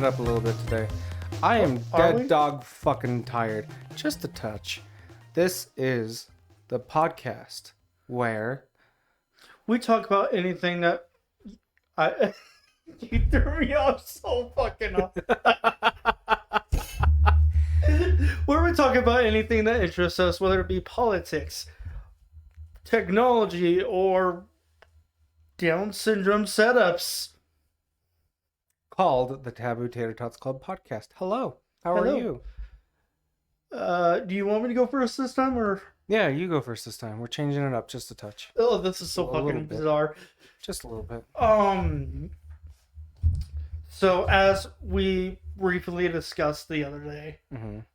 up a little bit today. I am dead dog fucking tired. Just a touch. This is the podcast where we talk about anything that you threw me off so fucking off. Where we talk about anything that interests us, whether it be politics, technology, or Down syndrome setups. Called the Taboo Tater Tots Club podcast. Hello. How are you? Do you want me to go first this time, or? Yeah, you go first this time. We're changing it up just a touch. Oh, this is so fucking bizarre. Just a little bit. So as we briefly discussed the other day,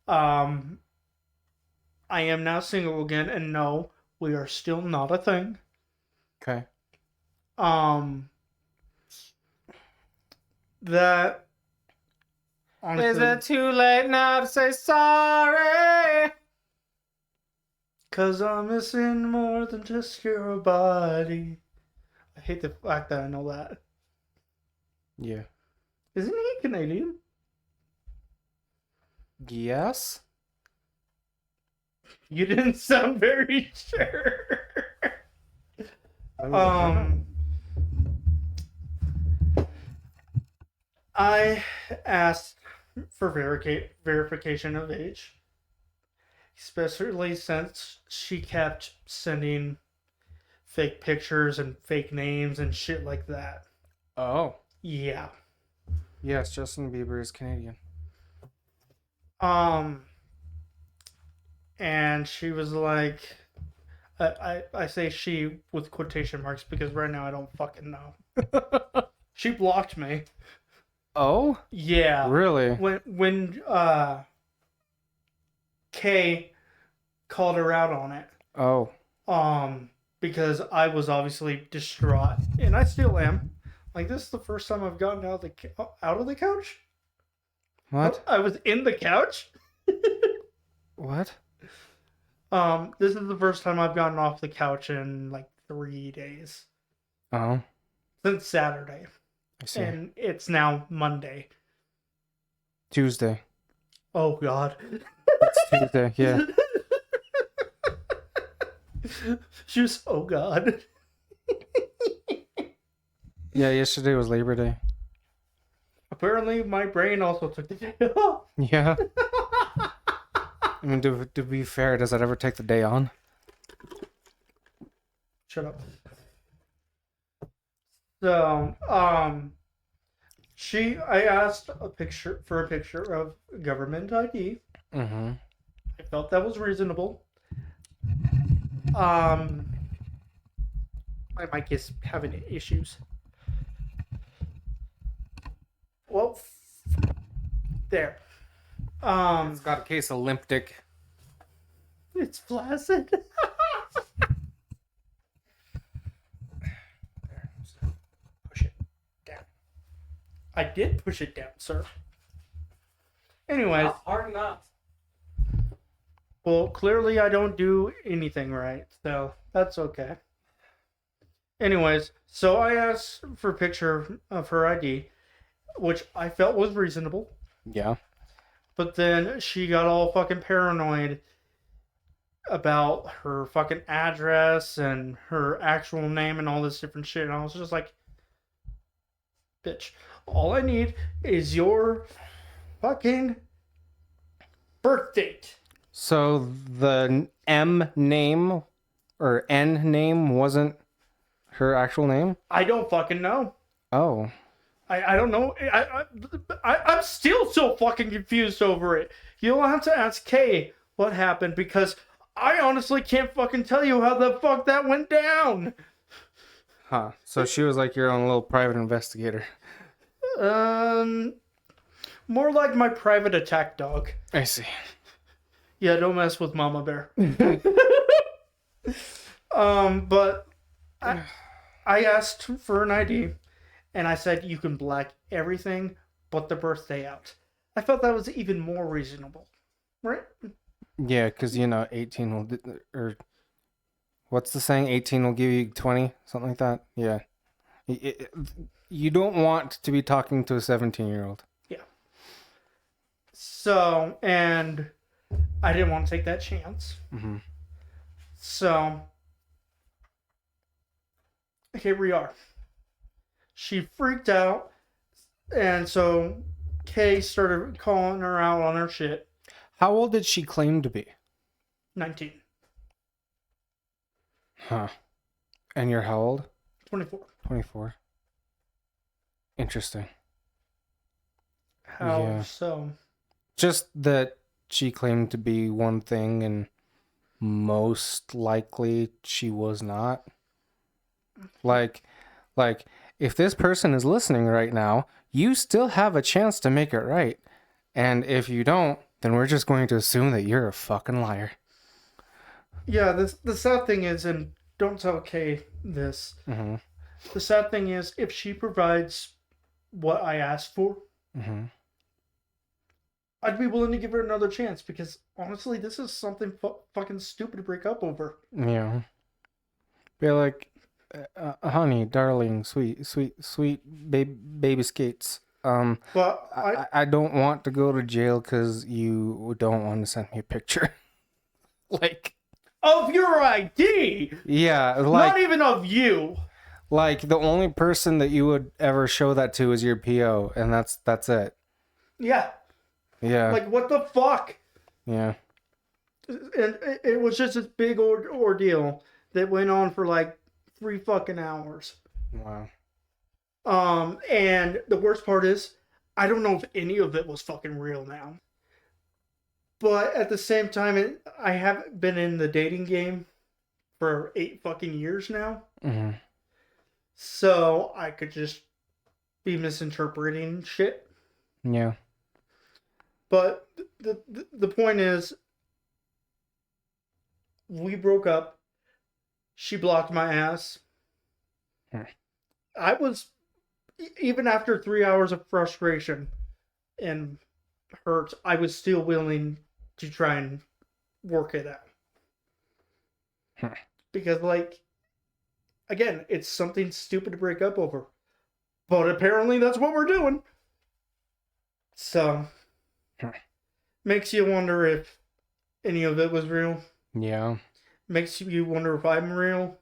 I am now single again, and no, we are still not a thing. Okay. That honestly, is it too late now to say sorry? 'Cause I'm missing more than just your body. I hate the fact that I know that. Yeah. Isn't he Canadian? Yes. You didn't sound very sure. I asked for verification of age, especially since she kept sending fake pictures and fake names and shit like that. Oh. Yeah. Yes, Justin Bieber is Canadian. And she was like, I say she with quotation marks because right now I don't fucking know. She blocked me. Oh? Yeah. Really? When Kay called her out on it. Oh. Because I was obviously distraught, and I still am. Like, this is the first time I've gotten out of the couch. What? I was in the couch. What? This is the first time I've gotten off the couch in like 3 days. Oh. Since Saturday. I see. And it's now Monday. Tuesday. Oh, God. It's Tuesday, yeah. She was, oh, God. Yeah, yesterday was Labor Day. Apparently, my brain also took the day off. Yeah. I mean, to be fair, does that ever take the day on? Shut up. So, I asked for a picture of government ID. Mm-hmm. I felt that was reasonable. My mic is having issues. Well, there. It's got a case of limp dick. It's flaccid. There. Push it down. I did push it down, sir. Anyways. Hard enough. Well, clearly I don't do anything right, so that's okay. Anyways, so I asked for a picture of her ID, which I felt was reasonable. Yeah. But then she got all fucking paranoid about her fucking address and her actual name and all this different shit. And I was just like, bitch, all I need is your fucking birth date. So the M name or N name wasn't her actual name? I don't fucking know. Oh. I don't know. I'm still so fucking confused over it. You'll have to ask Kay what happened because I honestly can't fucking tell you how the fuck that went down. Huh. So she was like your own little private investigator. More like my private attack dog. I see. Yeah, don't mess with Mama Bear. But I asked for an ID. And I said, you can black everything but the birthday out. I felt that was even more reasonable. Right? Yeah, because, 18 will... Or what's the saying? 18 will give you 20? Something like that? Yeah. You don't want to be talking to a 17-year-old. Yeah. So, and I didn't want to take that chance. Mm-hmm. So, here we are. She freaked out, and so Kay started calling her out on her shit. How old did she claim to be? 19. Huh. And you're how old? 24. 24. Interesting. How so? Just that she claimed to be one thing and most likely she was not. Like, if this person is listening right now, you still have a chance to make it right. And if you don't, then we're just going to assume that you're a fucking liar. Yeah, the sad thing is, and don't tell Kay this, Mm-hmm. the sad thing is, if she provides what I asked for, Mm-hmm. I'd be willing to give her another chance because honestly, this is something fucking stupid to break up over. Yeah. Be like, honey, darling, sweet baby skates. But I don't want to go to jail because you don't want to send me a picture. Like, of your ID, yeah, not even of you. Like the only person that you would ever show that to is your PO, and that's it. Yeah. Yeah. Like, what the fuck? Yeah. And it was just this big ordeal that went on for like 3 fucking hours. Wow. And the worst part is, I don't know if any of it was fucking real now. But at the same time, I haven't been in the dating game for 8 fucking years now. Mm-hmm. So I could just be misinterpreting shit. Yeah. But the point is, we broke up. She blocked my ass. I was, even after 3 hours of frustration and hurt, I was still willing to try and work it out. Because, like, again, it's something stupid to break up over. But apparently that's what we're doing. So, makes you wonder if any of it was real. Yeah. Makes you wonder if I'm real.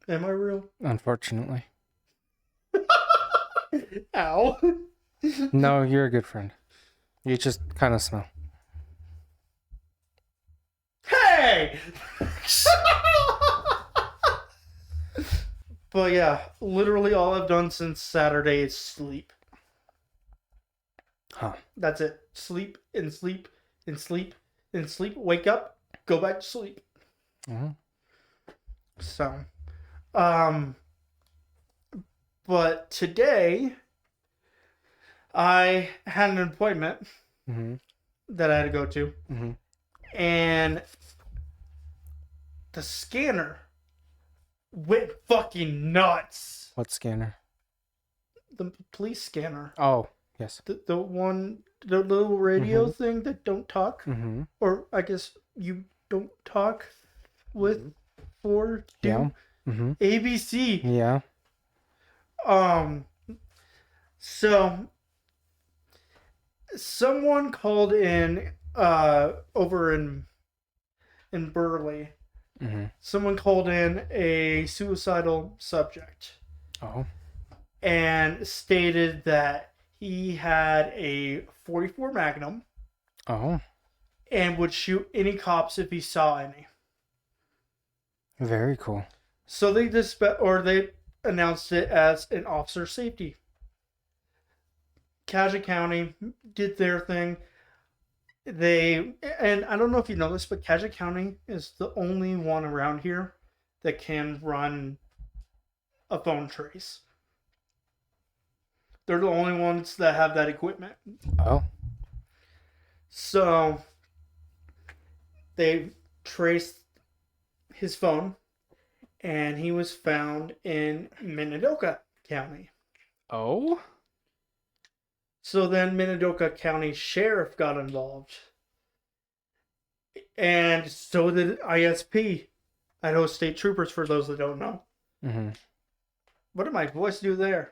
Am I real? Unfortunately. Ow. No, you're a good friend. You just kind of smell. Hey! But yeah, literally all I've done since Saturday is sleep. Huh. That's it. Sleep and sleep and sleep and sleep. Wake up, go back to sleep. Mm-hmm. So, but today I had an appointment Mm-hmm. that I had to go to, Mm-hmm. and the scanner went fucking nuts. What scanner? The police scanner. Oh, yes. The one, the little radio thing that don't talk, Mm-hmm. or I guess you don't talk with for do Yeah. Mm-hmm. ABC. Yeah. So someone called in over in Burley. Mm-hmm. Someone called in a suicidal subject Oh. and stated that he had a .44 Magnum Oh. and would shoot any cops if he saw any. Very cool. So they they announced it as an officer safety. Cassia County did their thing. And I don't know if you know this, but Cassia County is the only one around here that can run a phone trace. They're the only ones that have that equipment. Oh. So they traced his phone, and he was found in Minidoka County. Oh. So then Minidoka County Sheriff got involved. And so did ISP, Idaho State Troopers, for those that don't know. Mm-hmm. What did my voice do there?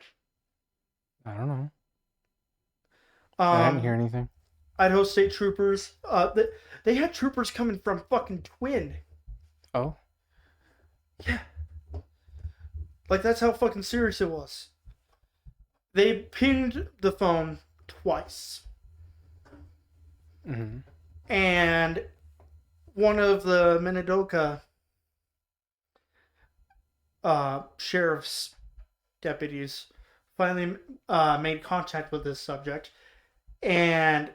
I don't know. I didn't hear anything. Idaho State Troopers. They had troopers coming from fucking Twin. Oh. Yeah, like that's how fucking serious it was. They pinged the phone twice, Mm-hmm. and one of the Minidoka sheriff's deputies finally made contact with this subject, and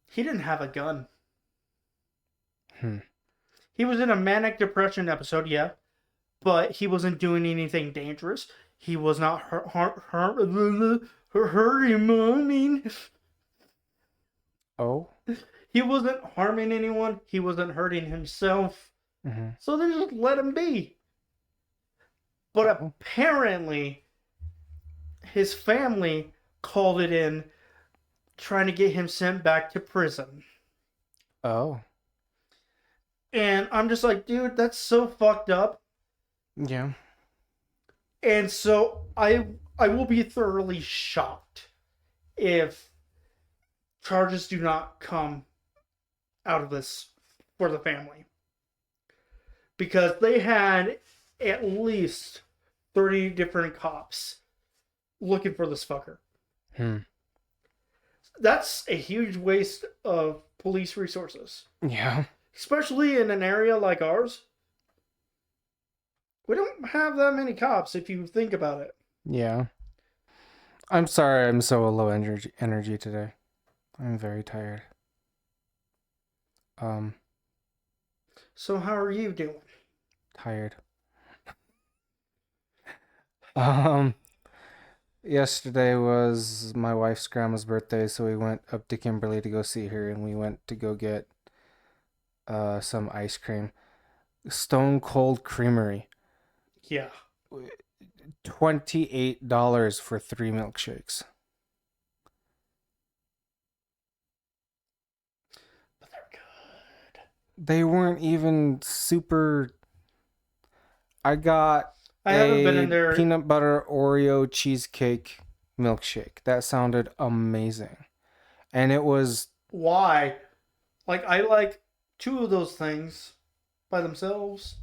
he didn't have a gun. Hmm. He was in a manic depression episode, yeah, but he wasn't doing anything dangerous. He was not hurting. I mean, Oh. he wasn't harming anyone. He wasn't hurting himself. Mm-hmm. So they just let him be. But Oh. apparently, his family called it in, trying to get him sent back to prison. Oh. And I'm just like, dude, that's so fucked up. Yeah. And so I will be thoroughly shocked if charges do not come out of this for the family. Because they had at least 30 different cops looking for this fucker. Hmm. That's a huge waste of police resources, Yeah. especially in an area like ours. We don't have that many cops if you think about it. Yeah. I'm sorry I'm so low energy today. I'm very tired. Um, So how are you doing? tired. Um, Yesterday was my wife's grandma's birthday, so we went up to Kimberly to go see her, and we went to go get some ice cream. Stone Cold Creamery. Yeah, $28 for 3 milkshakes. but they're good. They weren't even super. I got I haven't been a in there. peanut butter Oreo cheesecake milkshake. That sounded amazing. And it was, Why? Like I like two of those things by themselves,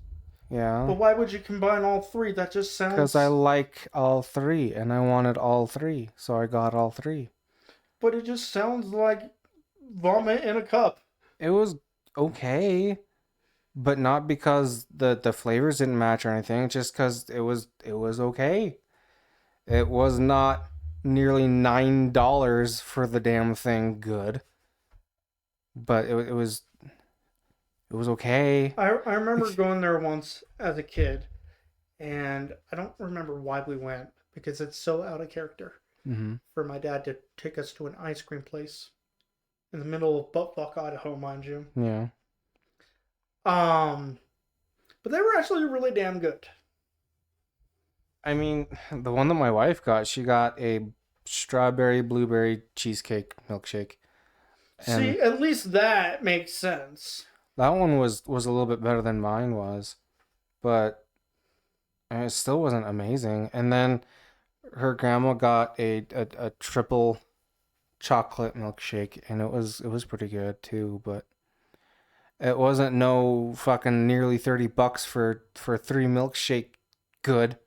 yeah, but why would you combine all three? That just because I sounds. like all three and I wanted all three. So I got all three. But it just sounds like vomit in a cup. It was okay, but not because the flavors didn't match or anything, just because it was okay. It was not nearly $9 for the damn thing good, but it was okay. I remember going there once as a kid, and I don't remember why we went because it's so out of character Mm-hmm. for my dad to take us to an ice cream place in the middle of buttfuck Idaho, mind you. Yeah. Um, but they were actually really damn good. I mean, the one that my wife got, she got a strawberry blueberry cheesecake milkshake, and See, at least that makes sense. that one was a little bit better than mine was, but it still wasn't amazing. And then her grandma got a triple chocolate milkshake, and it was pretty good too, but it wasn't no fucking nearly $30 for 3 milkshake good.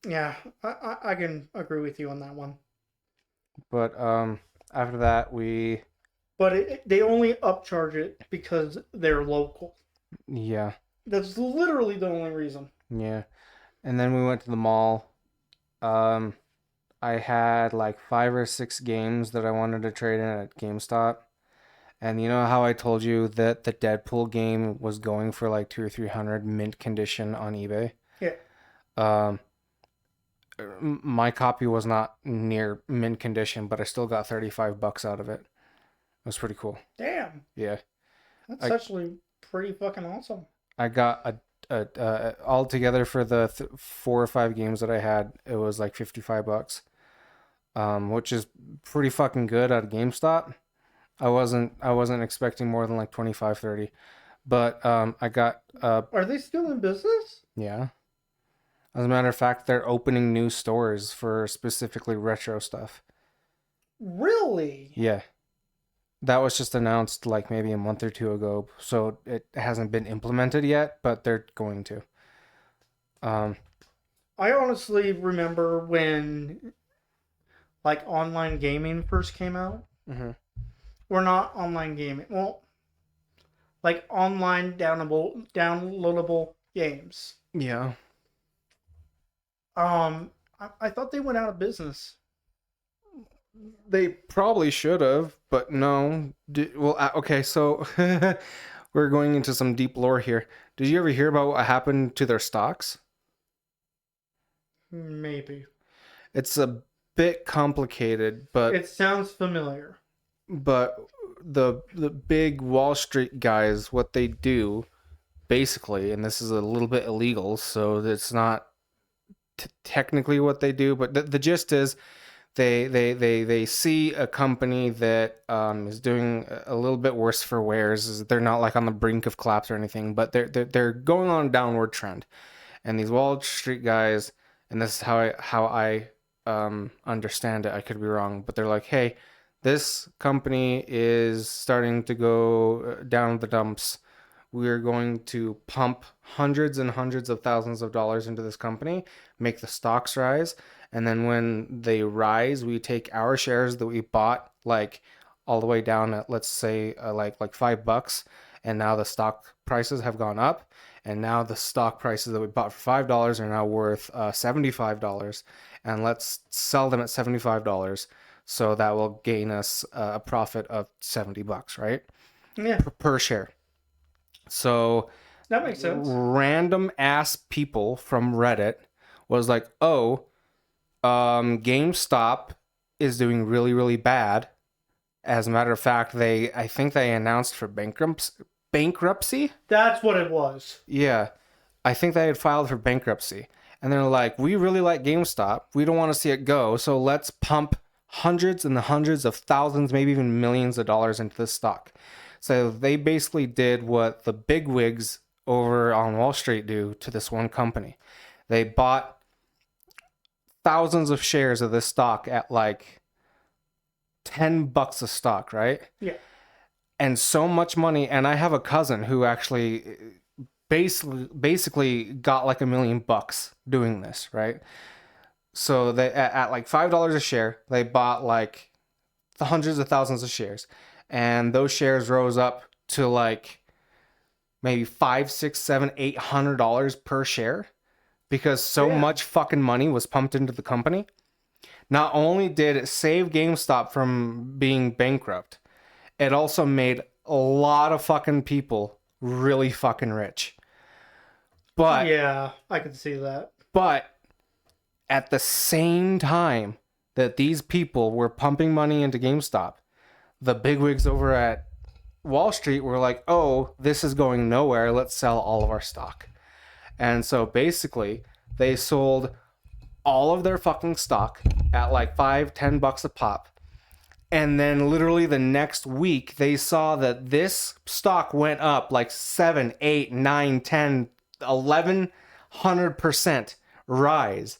Yeah, I can agree with you on that one. But after that But they only upcharge it because they're local. yeah. That's literally the only reason. Yeah. And then we went to the mall. Um, I had like 5 or 6 games that I wanted to trade in at GameStop. And you know how I told you that the Deadpool game was going for like 2 or 300 mint condition on eBay? Yeah. Um, my copy was not near mint condition, but I still got $35 out of it. It was pretty cool. Damn. Yeah. That's I actually pretty fucking awesome. I got all together for the 4 or 5 games that I had, it was like $55, which is pretty fucking good at GameStop. I wasn't expecting more than like 25, 30, but I got Are they still in business? yeah. As a matter of fact, they're opening new stores for specifically retro stuff. Really? Yeah. That was just announced like maybe a month or two ago, so it hasn't been implemented yet, but they're going to. Um, I honestly remember when like online gaming first came out. mhm. Or not online gaming. Well, like online downloadable games. Yeah. I thought they went out of business. They probably should have, but no. Well, okay, so we're going into some deep lore here. Did you ever hear about what happened to their stocks? Maybe. It's a bit complicated, It sounds familiar. but the big Wall Street guys, what they do basically, and this is a little bit illegal, so it's not technically what they do, but the gist is they see a company that is doing a little bit worse for wears. They're not like on the brink of collapse or anything, but they're going on a downward trend. And these Wall Street guys, and this is how I understand it. I could be wrong, but they're like, hey, this company is starting to go down the dumps. We're going to pump hundreds and hundreds of thousands of dollars into this company, make the stocks rise, and then when they rise, we take our shares that we bought like all the way down at, let's say, like $5, and now the stock prices have gone up, and now the stock prices that we bought for $5 are now worth $75, and let's sell them at $75, so that will gain us a profit of $70, right? Yeah, Per share. So that makes sense. random ass people from Reddit was like, oh, GameStop is doing really, really bad. As a matter of fact, I think they announced for bankruptcy. That's what it was. Yeah, I think they had filed for bankruptcy, and they're like, we really like GameStop. We don't want to see it go, so let's pump hundreds and the hundreds of thousands, maybe even millions of dollars into this stock. So they basically did what the bigwigs over on Wall Street do to this one company. They bought thousands of shares of this stock at like $10 a stock, right? Yeah. And so much money. And I have a cousin who actually basically got like $1 million doing this, right? So they at like $5 a share, they bought like the hundreds of thousands of shares, and those shares rose up to like maybe five, six, seven, $800 per share because so Yeah. much fucking money was pumped into the company. Not only did it save GameStop from being bankrupt, it also made a lot of fucking people really fucking rich. But Yeah, I could see that. but at the same time that these people were pumping money into GameStop, the bigwigs over at Wall Street were like, "Oh, this is going nowhere. Let's sell all of our stock." And so basically, they sold all of their fucking stock at like $5-10 a pop. And then literally the next week, they saw that this stock went up like 7, 8, 9, 10, 1100% rise.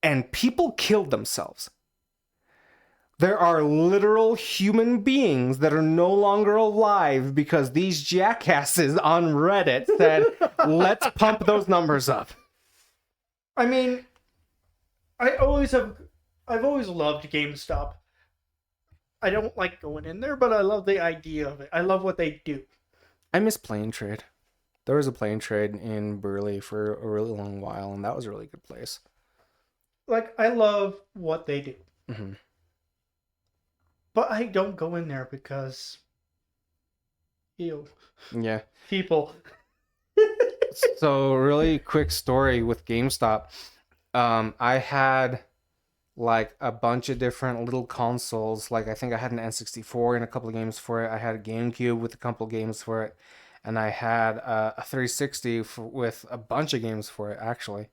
And people killed themselves. There are literal human beings that are no longer alive because these jackasses on Reddit said, let's pump those numbers up. I mean, I've always loved GameStop. I don't like going in there, but I love the idea of it. I love what they do. I miss Plane Trade. There was a Plane Trade in Burley for a really long while, and that was a really good place. Like, I love what they do. Mm-hmm. But I don't go in there because, ew, Yeah. people. So, really quick story with GameStop. I had like a bunch of different little consoles. Like, I think I had an N64 and a couple of games for it. I had a GameCube with a couple of games for it. And I had a 360 with a bunch of games for it, actually.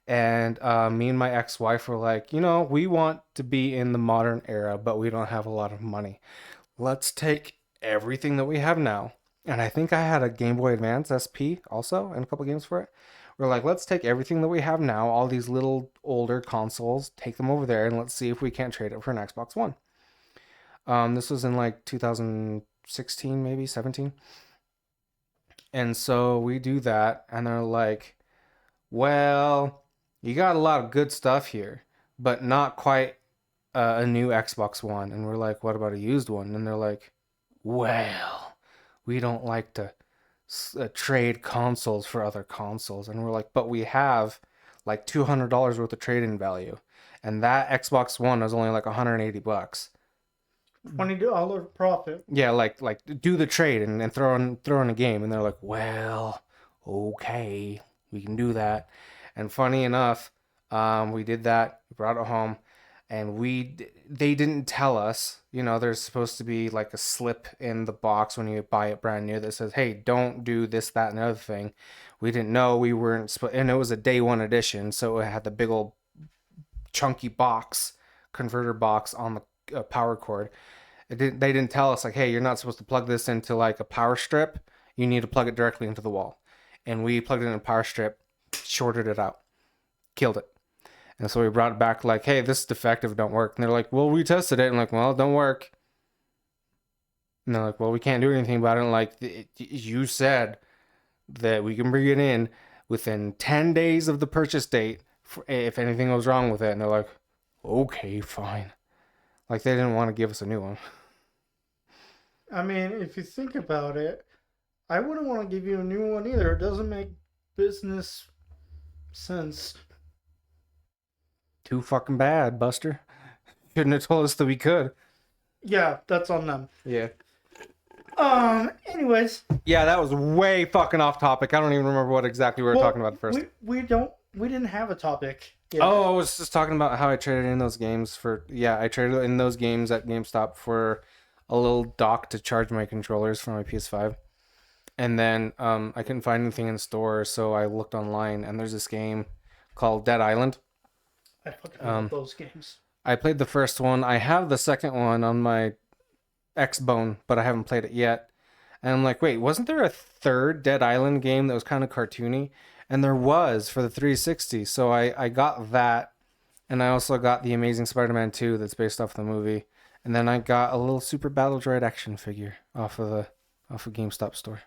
And me and my ex-wife were like, we want to be in the modern era, but we don't have a lot of money. Let's take everything that we have now. And I think I had a Game Boy Advance SP also and a couple games for it. We're like, let's take everything that we have now, all these little older consoles, take them over there, and let's see if we can't trade it for an Xbox One. This was in like 2016, maybe 17. And so we do that, and they're like, well, you got a lot of good stuff here, but not quite a new Xbox One. And we're like, what about a used one? And they're like, well, we don't like to trade consoles for other consoles. And we're like, but we have like $200 worth of trade-in value. And that Xbox One was only like 180 bucks. $20 profit. Yeah, like do the trade and throw in a game. And they're like, well, okay, we can do that. And funny enough, we did that. We brought it home, and they didn't tell us. You know, there's supposed to be like a slip in the box when you buy it brand new that says, "Hey, don't do this, that, and the other thing." We didn't know we weren't, and it was a day one edition, so it had the big old chunky box converter box on the power cord. They didn't tell us like, "Hey, you're not supposed to plug this into like a power strip. You need to plug it directly into the wall." And we plugged it in a power strip, shorted it out, killed it. And so we brought it back like, hey, this is defective, don't work. And they're like, well, we tested it. And like, well, it don't work. And they're like, well, we can't do anything about it. And like, you said that we can bring it in within 10 days of the purchase date if anything goes wrong with it. And they're like, okay, fine. Like, they didn't want to give us a new one. I mean, if you think about it, I wouldn't want to give you a new one either. It doesn't make business sense. Too fucking bad, Buster. Couldn't have told us that we could. Yeah, that's on them. Yeah. Anyways. Yeah, that was way fucking off topic. I don't even remember what exactly we were talking about first. We didn't have a topic. Yeah. Oh, I was just talking about how I traded in those games for... Yeah, I traded in those games at GameStop for a little dock to charge my controllers for my PS5. And then I couldn't find anything in the store, so I looked online, and there's this game called Dead Island. I fucking love those games. I played the first one. I have the second one on my Xbone, but I haven't played it yet. And I'm like, wait, wasn't there a third Dead Island game that was kind of cartoony? And there was for the 360. So I got that. And I also got the Amazing Spider-Man 2 that's based off the movie. And then I got a little Super Battle Droid action figure off of GameStop store.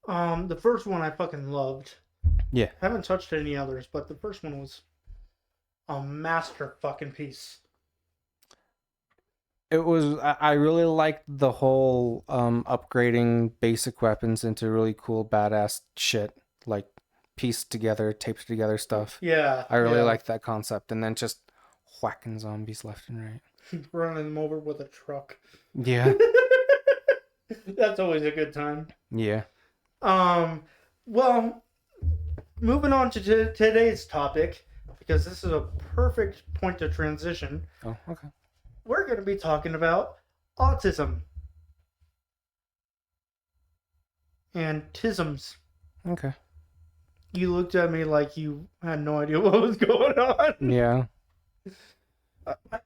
The first one I fucking loved. Yeah. I haven't touched any others, but the first one was a master fucking piece. It was... I really liked the whole upgrading basic weapons into really cool badass shit. Like pieced together, taped together stuff. Yeah. I really liked that concept. And then just whacking zombies left and right. Running them over with a truck. Yeah. That's always a good time. Yeah. Well, moving on to today's topic, because this is a perfect point to transition. Oh, okay. We're going to be talking about autism and tisms. Okay. You looked at me like you had no idea what was going on. Yeah.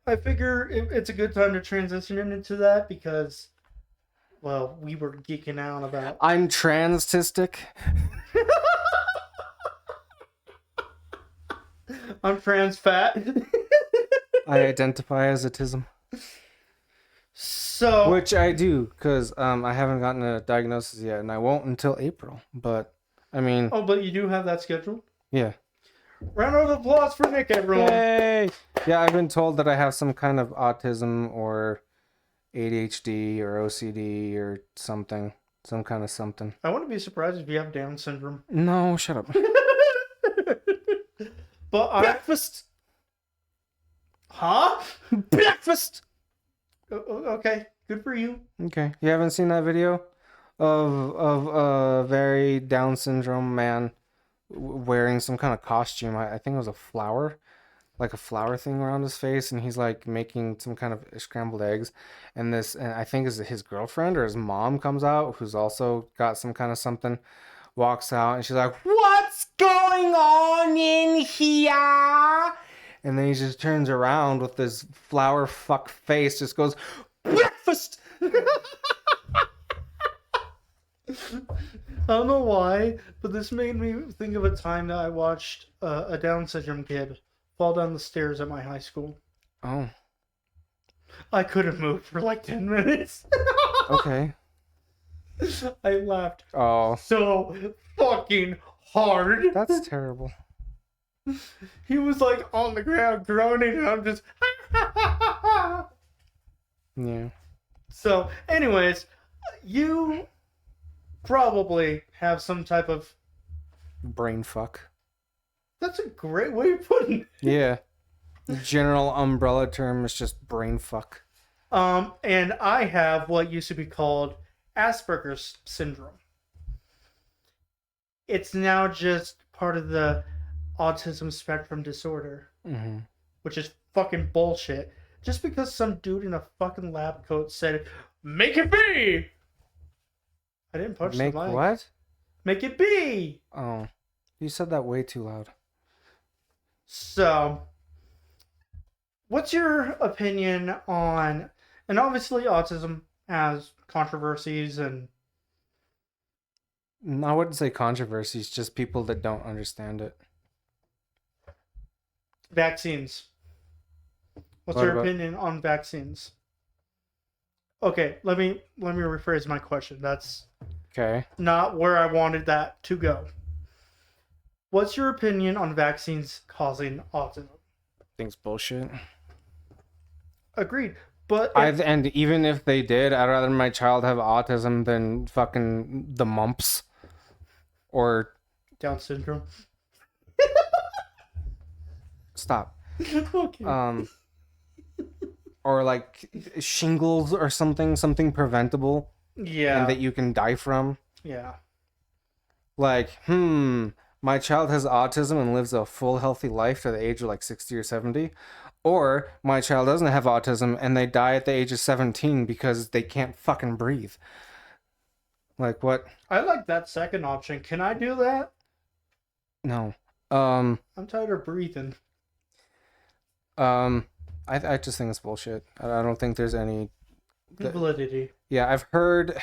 I figure it's a good time to transition into that because, well, we were geeking out about... I'm transtistic. I'm trans fat. I identify as autism. So... Which I do, because I haven't gotten a diagnosis yet, and I won't until April. But, I mean... Oh, but you do have that scheduled? Yeah. Round of applause for Nick, everyone. Yay! Yeah, I've been told that I have some kind of autism or ADHD or OCD or something. Some kind of something. I wouldn't be surprised if you have Down syndrome. No, shut up. But Breakfast! Huh? Breakfast! Okay, good for you. Okay. You haven't seen that video of a very Down syndrome man wearing some kind of costume? I think it was a flower, like a flower thing around his face, and he's like making some kind of scrambled eggs. And I think is his girlfriend or his mom comes out, who's also got some kind of something, walks out, and she's like, "What's going on in here?" And then he just turns around with this flower fuck face, just goes, "Breakfast!" I don't know why, but this made me think of a time that I watched a Down syndrome kid fall down the stairs at my high school. Oh, I couldn't move for like 10 minutes. okay. I laughed Oh, so fucking hard. that's terrible. He was like on the ground groaning, and I'm just. Yeah. So, anyways, you probably have some type of. Brain fuck. That's a great way of putting it. Yeah. The general umbrella term is just brain fuck. And I have what used to be called Asperger's syndrome. It's now just part of the autism spectrum disorder, Mm-hmm. which is fucking bullshit. Just because some dude in a fucking lab coat said, "Make it be," I didn't punch Make the mic. what? Make it be. Oh, you said that way too loud. So, what's your opinion on? And obviously, autism has controversies and I wouldn't say controversies, just people that don't understand it. vaccines. What's What your about- opinion on vaccines? Okay, let me rephrase my question. That's Okay. not where I wanted that to go. What's your opinion on vaccines causing autism? Things bullshit. Agreed. But And even if they did, I'd rather my child have autism than fucking the mumps. Or Down syndrome. stop. Okay. Or like shingles or something preventable Yeah. and that you can die from. Yeah. Like, my child has autism and lives a full healthy life to the age of like 60 or 70. Or my child doesn't have autism and they die at the age of 17 because they can't fucking breathe. Like what? I like that second option. Can I do that? No. I'm tired of breathing. I just think it's bullshit. I don't think there's any. Validity. Yeah, I've heard.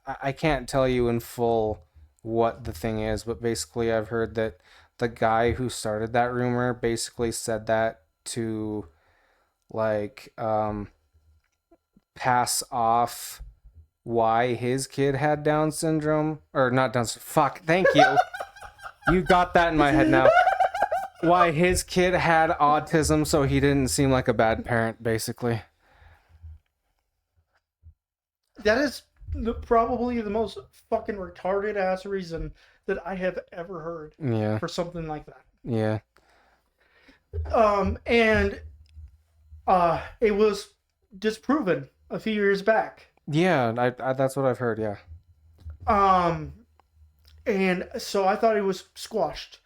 I can't tell you in full what the thing is, but basically, I've heard that the guy who started that rumor basically said that to, like, pass off why his kid had Down syndrome or not Down. Fuck. Thank you. You got that in my head now. Why his kid had autism, so he didn't seem like a bad parent, basically. That is probably the most fucking retarded ass reason that I have ever heard Yeah. for something like that. Yeah. And it was disproven a few years back. Yeah, I that's what I've heard, yeah. And so I thought it was squashed,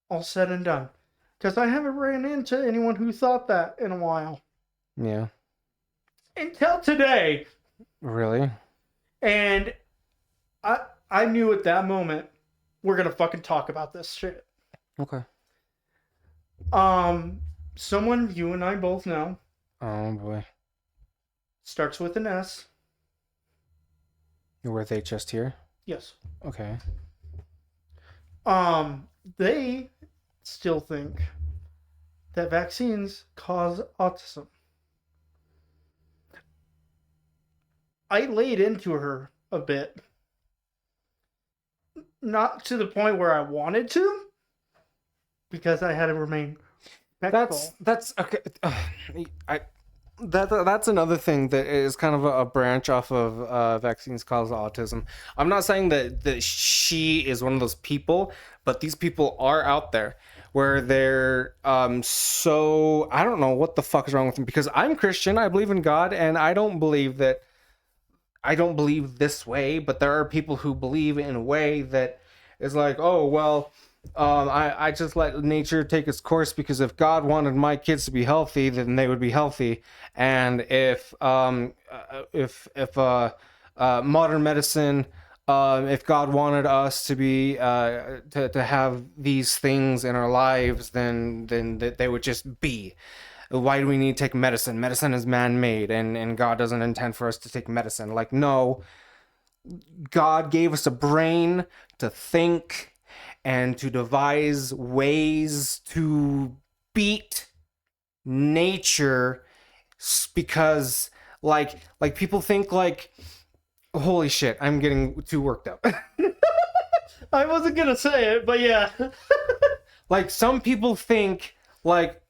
all said and done, because I haven't ran into anyone who thought that in a while Yeah. until today. Really? And I knew at that moment we're gonna fucking talk about this shit. Okay. Someone you and I both know Oh boy. starts with an S. Were they just here? Yes. Okay. They still think that vaccines cause autism. I laid into her a bit. Not to the point where I wanted to, because I had to remain respectful. That's okay. That's another thing that is kind of a branch off of vaccines cause autism. I'm not saying that she is one of those people, but these people are out there where they're so I don't know what the fuck is wrong with them, because I'm Christian, I believe in God, and I don't believe this way, but there are people who believe in a way that is like, oh well, I just let nature take its course, because if God wanted my kids to be healthy, then they would be healthy. And if modern medicine, if God wanted us to be to have these things in our lives, then they would just be. Why do we need to take medicine? Medicine is man-made, and God doesn't intend for us to take medicine. Like, no. God gave us a brain to think and to devise ways to beat nature because like people think like holy shit, I'm getting too worked up. I wasn't gonna say it, but yeah. Like some people think like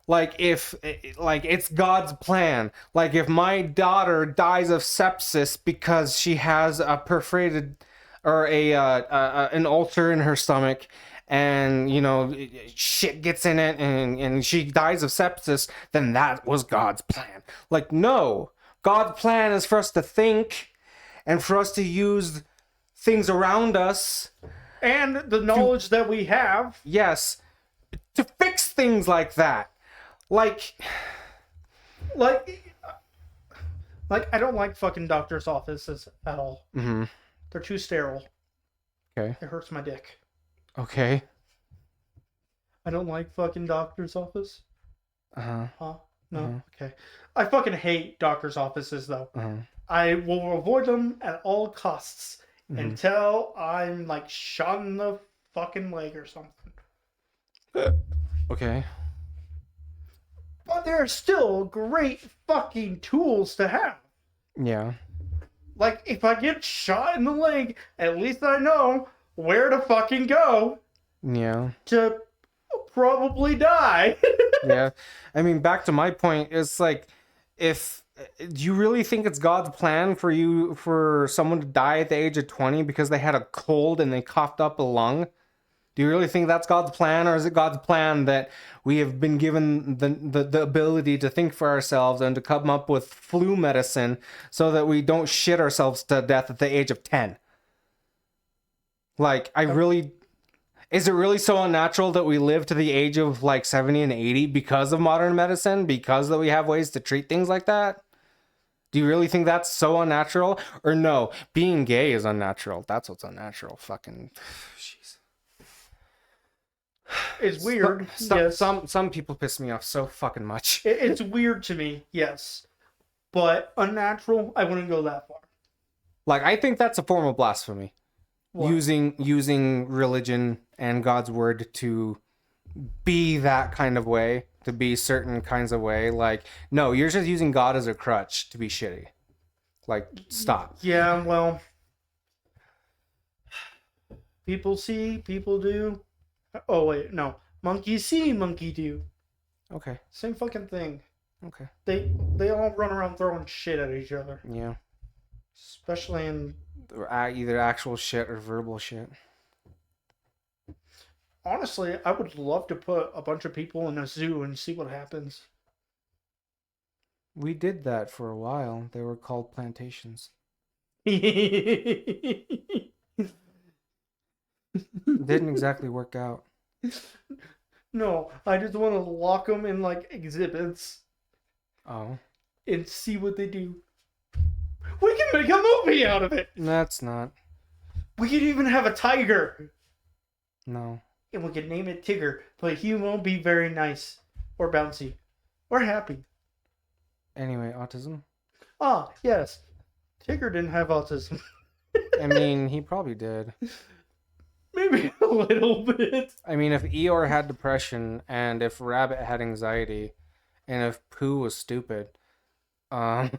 if like it's God's plan. Like if my daughter dies of sepsis because she has a perforated or an ulcer in her stomach, and you know shit gets in it, and she dies of sepsis, then that was God's plan. Like no, God's plan is for us to think and for us to use things around us, And the knowledge that we have. yes, to fix things like that. Like, Like, I don't like fucking doctor's offices at all. mm-hmm. They're too sterile. Okay. It hurts my dick. Okay. I don't like fucking doctor's office. Uh-huh. Huh? No? Uh-huh. Okay. I fucking hate doctor's offices, though. Uh-huh. I will avoid them at all costs Mhm. until I'm, like, shot in the fucking leg or something. Okay. But they're still great fucking tools to have. Yeah. Like, if I get shot in the leg, at least I know where to fucking go Yeah. to probably die. Yeah. I mean, back to my point, it's like, if do you really think it's God's plan for someone to die at the age of 20 because they had a cold and they coughed up a lung? Do you really think that's God's plan, or is it God's plan that we have been given the ability to think for ourselves and to come up with flu medicine so that we don't shit ourselves to death at the age of 10? Like, is it really so unnatural that we live to the age of like 70 and 80 because of modern medicine, because that we have ways to treat things like that? Do you really think that's so unnatural? Or no, being gay is unnatural. That's what's unnatural. Fucking jeez. It's weird. Yes. Some people piss me off so fucking much. It's weird to me, yes. But unnatural, I wouldn't go that far. Like, I think that's a form of blasphemy. What? Using religion and God's word to be that kind of way, to be certain kinds of way. Like, no, you're just using God as a crutch to be shitty. Like, stop. Yeah, well, people see, people do. Oh, wait, no. Monkey see, monkey do. Okay. Same fucking thing. Okay. They all run around throwing shit at each other. Yeah. Especially in... Either actual shit or verbal shit. Honestly, I would love to put a bunch of people in a zoo and see what happens. We did that for a while. They were called plantations. Didn't exactly work out. No, I just want to lock them in like exhibits Oh. and see what they do. We can make a movie out of it. That's not. We could even have a tiger. No. And we could name it Tigger, but he won't be very nice or bouncy or happy. Anyway, autism? Ah, yes. Tigger didn't have autism. I mean, he probably did. Maybe a little bit. I mean, if Eeyore had depression, and if Rabbit had anxiety, and if Pooh was stupid, no,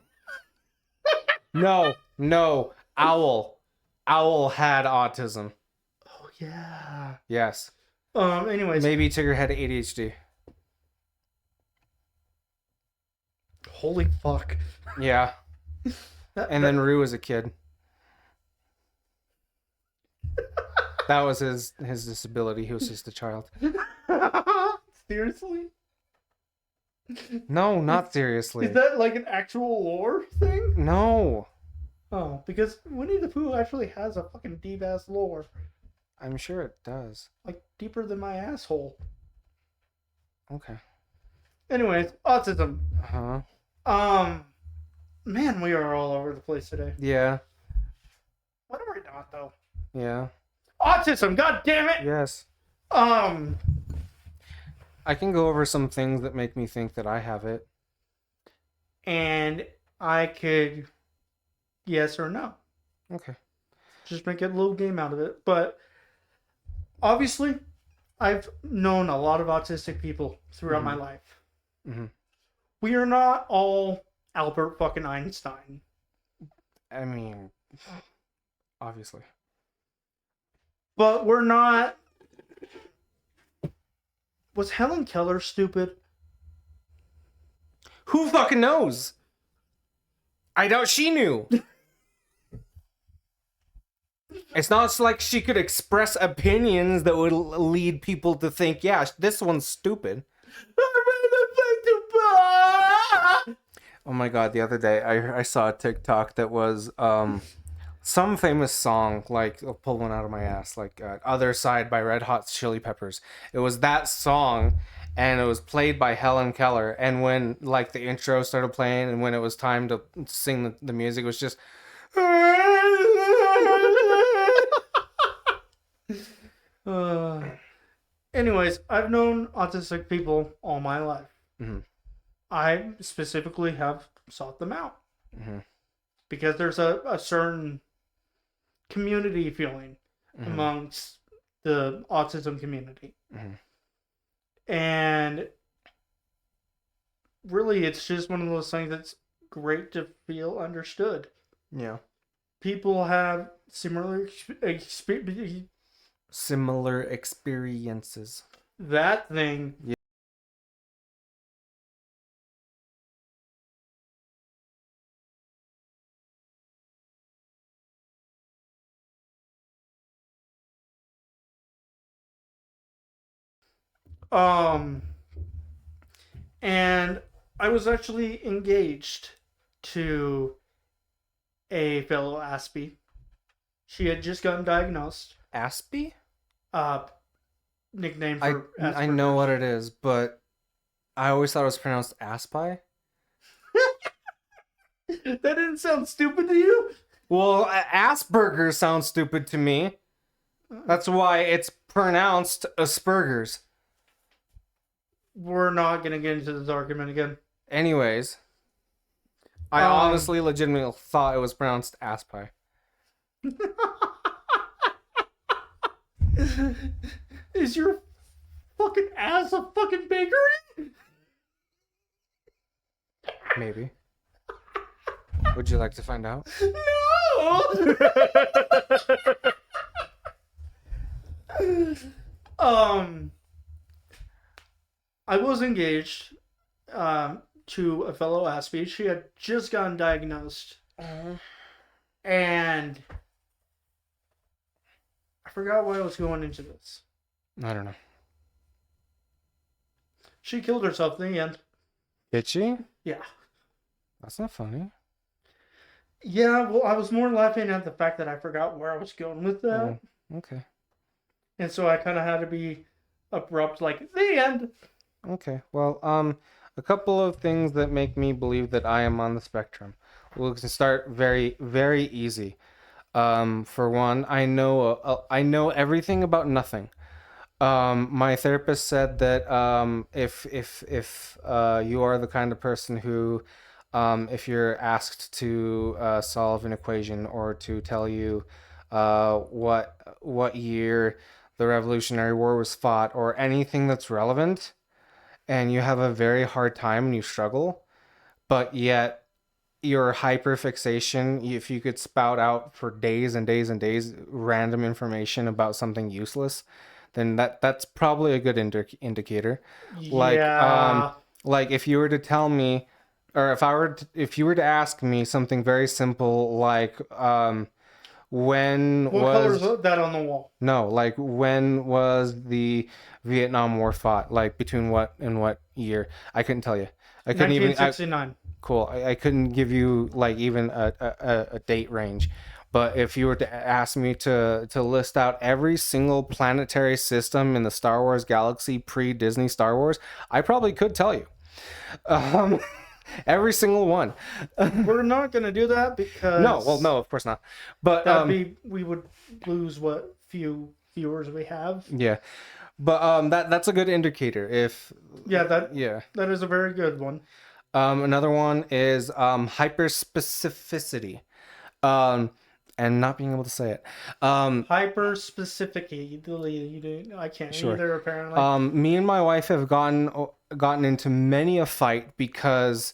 Owl had autism. Oh yeah. Yes. Anyways. Maybe Tigger had ADHD. Holy fuck. Yeah. And then Rue was a kid. That was his disability. He was just a child. Seriously? No, not seriously. Is that like an actual lore thing? No. Oh, because Winnie the Pooh actually has a fucking deep ass lore. I'm sure it does. Like deeper than my asshole. Okay. Anyways, autism. Uh-huh. Man, we are all over the place today. Yeah. What are we not though? Yeah. Autism, god damn it! Yes. Um, I can go over some things that make me think that I have it. and I could yes or no. Okay. Just make it a little game out of it. But obviously, I've known a lot of autistic people throughout my life. Mm-hmm. We are not all Albert fucking Einstein. I mean, obviously. But we're not. Was Helen Keller stupid? Who fucking knows? I doubt she knew. It's not like she could express opinions that would lead people to think, yeah, this one's stupid. Oh my god, the other day I saw a TikTok that was some famous song, like, I'll pull one out of my ass, like Other Side by Red Hot Chili Peppers. It was that song, and it was played by Helen Keller, and when like the intro started playing and when it was time to sing the music, it was just Anyways, I've known autistic people all my life. Mm-hmm. I specifically have sought them out. Mm-hmm. Because there's a certain community feeling amongst the autism community. And really, it's just one of those things that's great to feel understood. Yeah. People have similar experiences. That thing. Yeah. And I was actually engaged to a fellow Aspie. She had just gotten diagnosed. Aspie? Nickname for I know what it is, but I always thought it was pronounced Aspie. That didn't sound stupid to you? Well, Asperger sounds stupid to me. That's why it's pronounced Asperger's. We're not going to get into this argument again. Anyways, I honestly, legitimately thought it was pronounced Aspie. Is your fucking ass a fucking bakery? Maybe. Would you like to find out? No! I was engaged to a fellow Aspie. She had just gotten diagnosed. And I forgot why I was going into this. I don't know. She killed herself in the end. Did she? Yeah. That's not funny. Yeah, well, I was more laughing at the fact that I forgot where I was going with that. Oh, okay. And so I kind of had to be abrupt, like, the end. Okay. Well, a couple of things that make me believe that I am on the spectrum. We'll start very, very easy. For one, I know everything about nothing. My therapist said that if you are the kind of person who, if you're asked to solve an equation or to tell you what year the Revolutionary War was fought or anything that's relevant, and you have a very hard time and you struggle, but yet your hyperfixation, if you could spout out for days and days and days random information about something useless, then that's probably a good indicator. Yeah. Like if you were to tell me, or if you were to ask me something very simple, like when What was color is that on the wall? No, like when was the Vietnam War fought? Like between what and what year? I couldn't tell you. I couldn't 1969. Cool. I couldn't give you like even a date range. But if you were to ask me to list out every single planetary system in the Star Wars galaxy pre-Disney Star Wars, I probably could tell you. Every single one. We're not gonna do that because no, of course not. But we would lose what few viewers we have. Yeah. But that's a good indicator. That is a very good one. Another one is hyperspecificity. and not being able to say it. Hyper specific. You do. I can't Sure. either. Apparently. Me and my wife have gotten into many a fight because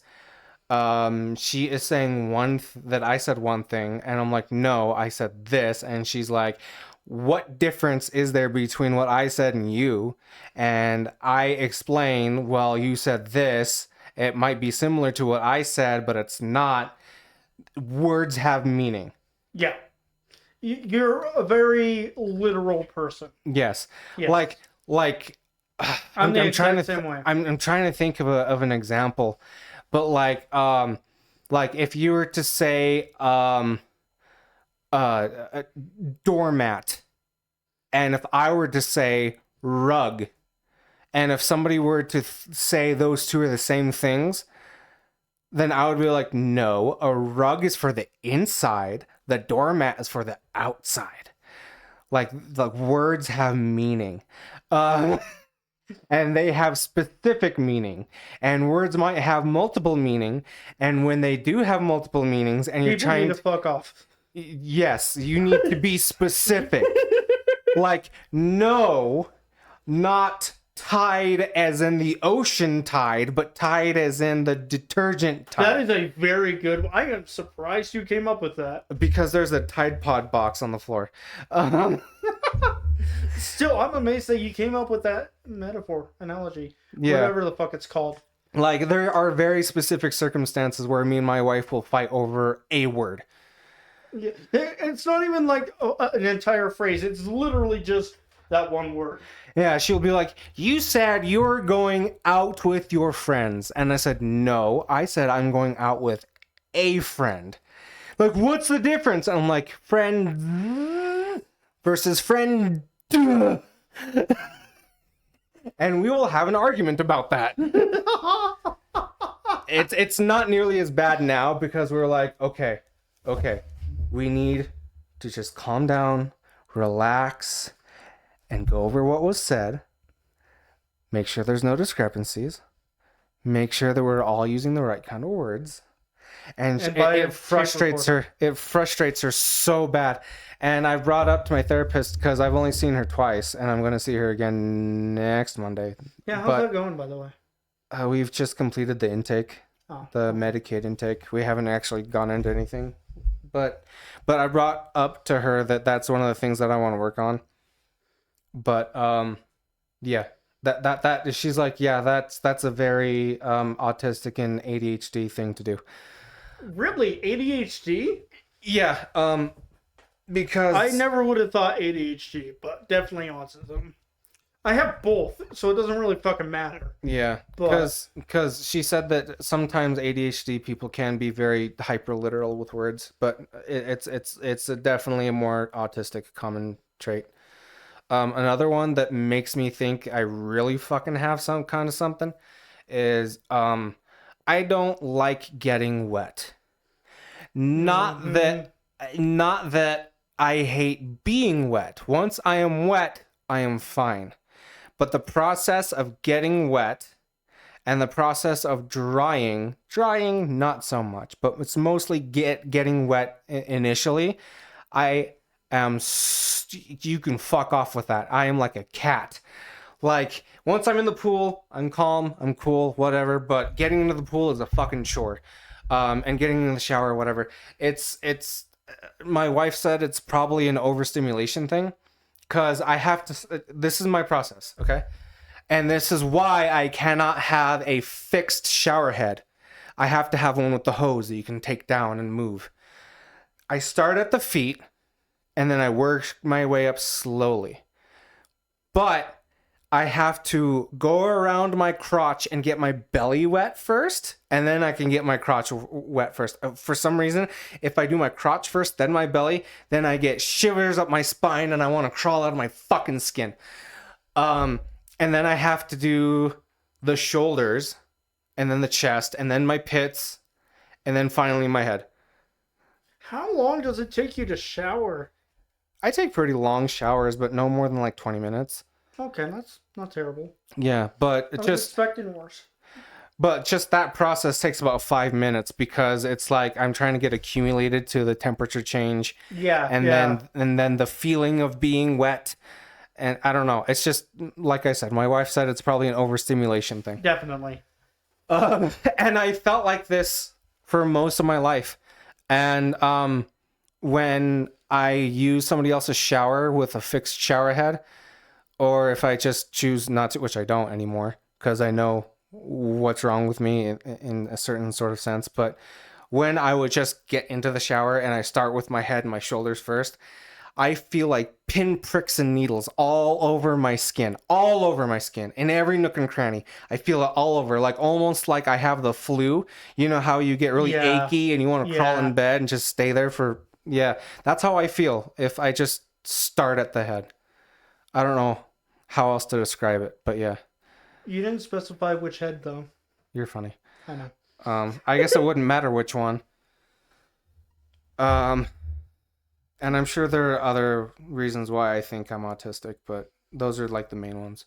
she is saying that I said one thing, and I'm like, no, I said this, and she's like, what difference is there between what I said and you? And I explain, well, you said this. It might be similar to what I said, but it's not. Words have meaning. Yeah. You're a very literal person. Yes. Yes. Like I'm the trying to same way. I'm trying to think of an example, but like if you were to say a doormat, and if I were to say rug, and if somebody were to say those two are the same things, then I would be like, no, a rug is for the inside, the doormat is for the outside. Like words have meaning. And they have specific meaning, and words might have multiple meaning, and when they do have multiple meanings and you're People need to fuck off. Yes, you need to be specific. Like, no, not tide as in the ocean tide, but tide as in the detergent tide. That is a very good one. I am surprised you came up with that. Because there's a Tide Pod box on the floor. Still, I'm amazed that you came up with that metaphor, analogy, Yeah. whatever the fuck it's called. Like, there are very specific circumstances where me and my wife will fight over a word. Yeah. It's not even like an entire phrase. It's literally just that one word. Yeah, she'll be like, you said you're going out with your friends. And I said, no, I said I'm going out with a friend. Like, what's the difference? And I'm like, friend versus friend. And we will have an argument about that. It's not nearly as bad now because we're like, okay, we need to just calm down, relax, and go over what was said. Make sure there's no discrepancies. Make sure that we're all using the right kind of words. And it frustrates her. It frustrates her so bad. And I brought up to my therapist because I've only seen her twice, and I'm going to see her again next Monday. Yeah, how's that going, by the way? We've just completed the intake, the Medicaid intake. We haven't actually gone into anything, but I brought up to her that that's one of the things that I want to work on. But yeah, that she's like, yeah, that's a very autistic and ADHD thing to do. Really? ADHD? Yeah, because I never would have thought ADHD, but definitely autism. I have both, so it doesn't really fucking matter. Yeah, because she said that sometimes ADHD people can be very hyper literal with words, but it's definitely a more autistic common trait. Another one that makes me think I really fucking have some kind of something is I don't like getting wet. Not that I hate being wet. Once I am wet, I am fine. But the process of getting wet and the process of drying not so much, but it's mostly getting wet initially. I am you can fuck off with that. I am like a cat. Like, once I'm in the pool, I'm calm, I'm cool, whatever, but getting into the pool is a fucking chore. And getting in the shower, whatever. It's my wife said it's probably an overstimulation thing, because I have to, this is my process, okay? And this is why I cannot have a fixed shower head. I have to have one with the hose that you can take down and move. I start at the feet, and then I work my way up slowly. But I have to go around my crotch and get my belly wet first, and then I can get my crotch wet first. For some reason, if I do my crotch first, then my belly, then I get shivers up my spine and I want to crawl out of my fucking skin. And then I have to do the shoulders, and then the chest, and then my pits, and then finally my head. How long does it take you to shower? I take pretty long showers, but no more than like 20 minutes. Okay, that's not terrible. Yeah, but I was expecting worse. But just that process takes about 5 minutes because it's like I'm trying to get accumulated to the temperature change, Yeah, and yeah. then the feeling of being wet, and I don't know. It's just like I said. My wife said it's probably an overstimulation thing. Definitely. And I felt like this for most of my life. And when I use somebody else's shower with a fixed shower head, or if I just choose not to, which I don't anymore, because I know what's wrong with me in a certain sort of sense. But when I would just get into the shower and I start with my head and my shoulders first, I feel like pin pricks and needles all over my skin, in every nook and cranny. I feel it all over, like almost like I have the flu. You know how you get really Yeah. achy and you want to crawl Yeah. in bed and just stay there for, yeah, that's how I feel if I just start at the head. I don't know how else to describe it, but yeah, You didn't specify which head though. you're funny. I know. I guess it wouldn't matter which one. Um, and I'm sure there are other reasons why I think I'm autistic, but those are like the main ones.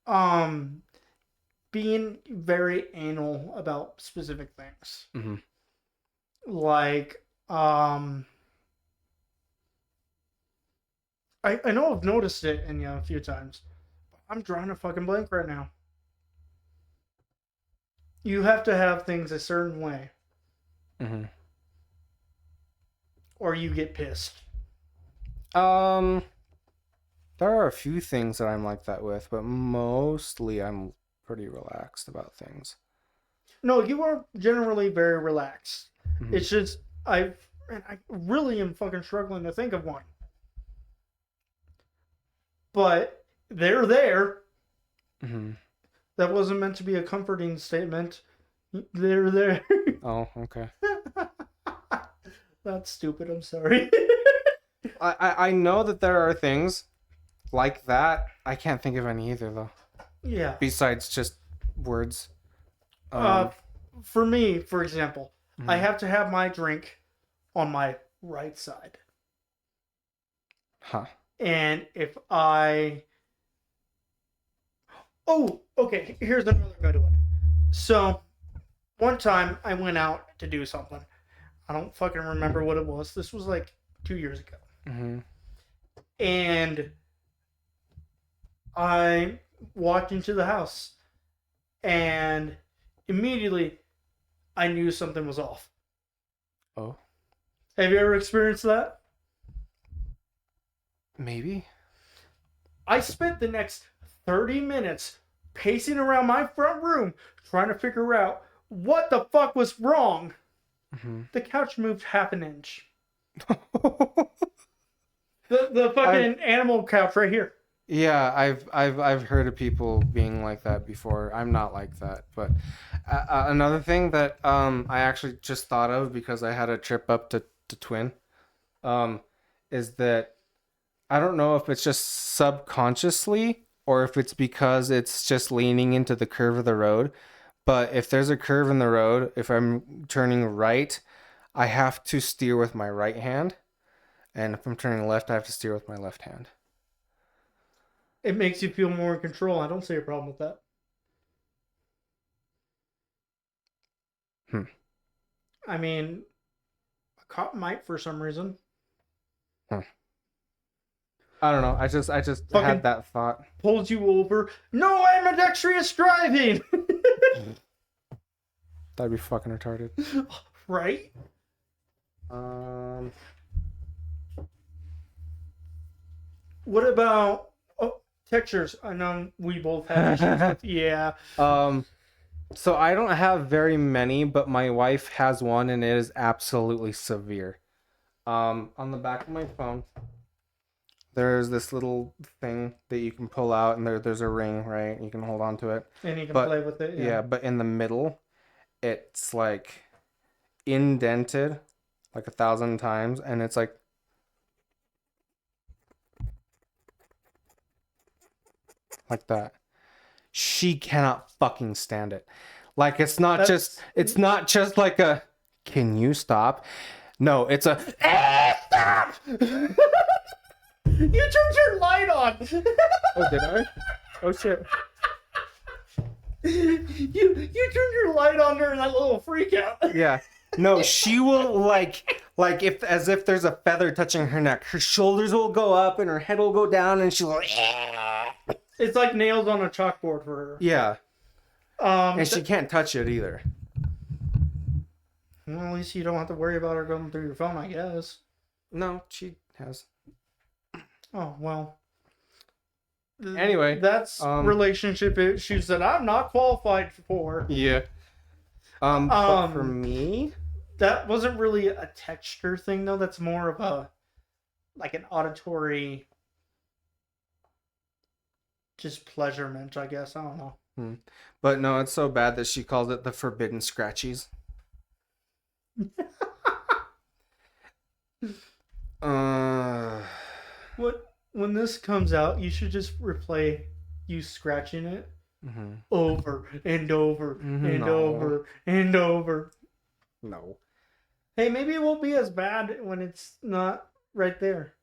Um, being very anal about specific things. Mm-hmm. Like, I know I've noticed it in you a few times. I'm drawing a fucking blank right now. You have to have things a certain way, Mm-hmm. or you get pissed. Um, there are a few things that I'm like that with, but mostly I'm pretty relaxed about things. No, you are generally very relaxed. Mm-hmm. It's just I really am fucking struggling to think of one. But they're there. Mm-hmm. That wasn't meant to be a comforting statement. They're there. Oh, okay. That's stupid. I'm sorry. I know that there are things like that. I can't think of any either though. Yeah. Besides just words. For me, for example, I Mhm. have to have my drink on my right side. Huh. And if I. Oh, okay. Here's another good one. So, one time I went out to do something. I don't fucking remember what it was. This was like 2 years ago. Mm-hmm. And I walked into the house. And immediately I knew something was off. Oh, Have you ever experienced that? maybe. I spent the next 30 minutes pacing around my front room trying to figure out what the fuck was wrong. Mm-hmm. The couch moved half an inch. The fucking animal couch right here. Yeah, I've heard of people being like that before. I'm not like that, but another thing that I actually just thought of because I had a trip up to Twin, is that I don't know if it's just subconsciously or if it's because it's just leaning into the curve of the road. But if there's a curve in the road, if I'm turning right, I have to steer with my right hand, and if I'm turning left, I have to steer with my left hand. It makes you feel more in control. I don't see a problem with that. Hmm. I mean, a cop might for some reason. I don't know. I just Fucking had that thought. pulls you over. No ambidextrous driving! That'd be fucking retarded. Right? Um, What about textures? I know we both have issues with. Yeah. so I don't have very many, but my wife has one, and it is absolutely severe. On the back of my phone, there's this little thing that you can pull out, and there's a ring, right? You can hold on to it. And you can But play with it. yeah, but in the middle, it's like indented like 1,000 times, and it's like that. She cannot fucking stand it. Like it's not just like a can you stop? No, it's a stop. You turned your light on. Oh, did I? Oh shit. you turned your light on during that little freak out. Yeah. No, she will like if as if there's a feather touching her neck. Her shoulders will go up and her head will go down, and she'll. It's like nails on a chalkboard for her. Yeah. And she th- can't touch it either. well, at least you don't have to worry about her going through your phone, I guess. No, she has. Oh well. Anyway, that's relationship issues that I'm not qualified for. Yeah. But for me, that wasn't really a texture thing though. That's more of a like an auditory just pleasurement, I guess. I don't know. But no, it's so bad that she calls it the forbidden scratchies. What when this comes out, you should just replay you scratching it over and over and over and over. No. Hey, maybe it won't be as bad when it's not right there.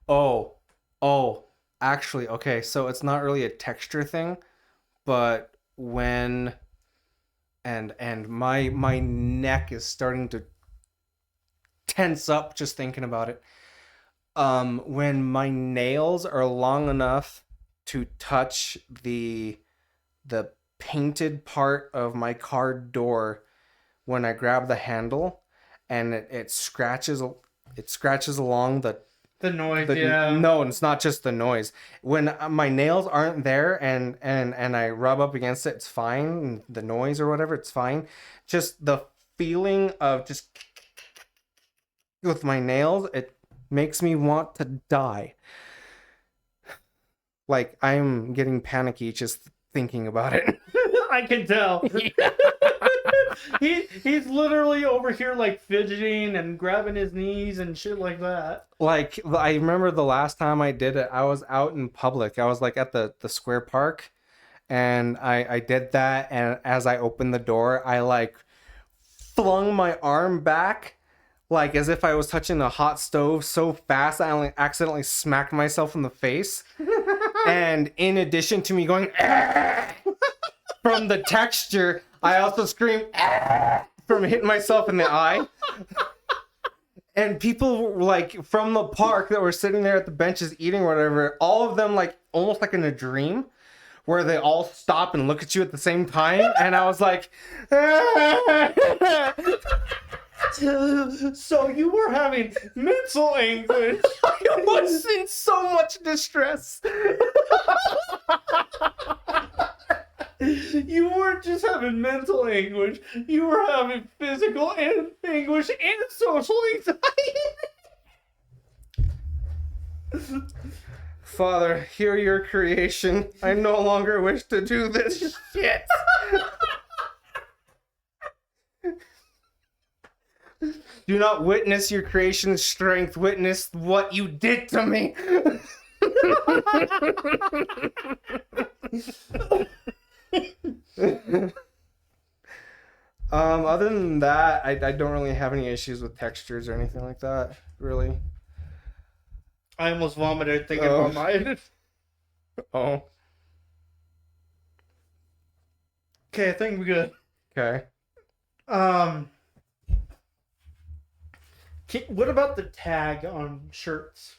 Oh, actually, okay, so it's not really a texture thing, but when and my neck is starting to tense up just thinking about it. When my nails are long enough to touch the painted part of my car door when I grab the handle, and it scratches along the noise. No, it's not just the noise. When my nails aren't there and I rub up against it, it's fine. The noise or whatever, it's fine. Just the feeling of just with my nails, it makes me want to die. Like, I'm getting panicky just thinking about it. I can tell. He's literally over here like fidgeting and grabbing his knees and shit like that. Like, I remember the last time I did it, I was out in public. I was like at the square park, and I did that, and as I opened the door, I like flung my arm back like as if I was touching a hot stove so fast I only accidentally smacked myself in the face. And in addition to me going from the texture, I also screamed from hitting myself in the eye. And people like from the park that were sitting there at the benches eating or whatever, all of them like almost like in a dream where they all stop and look at you at the same time. And I was like, so you were having mental anguish. I was in so much distress. You weren't just having mental anguish, you were having physical anguish and social anxiety. Father, hear your creation. I no longer wish to do this shit. Do not witness your creation's strength. Witness what you did to me. Other than that, I don't really have any issues with textures or anything like that, really. I almost vomited thinking about mine. Oh. Okay, I think we're good. Okay. What about the tag on shirts?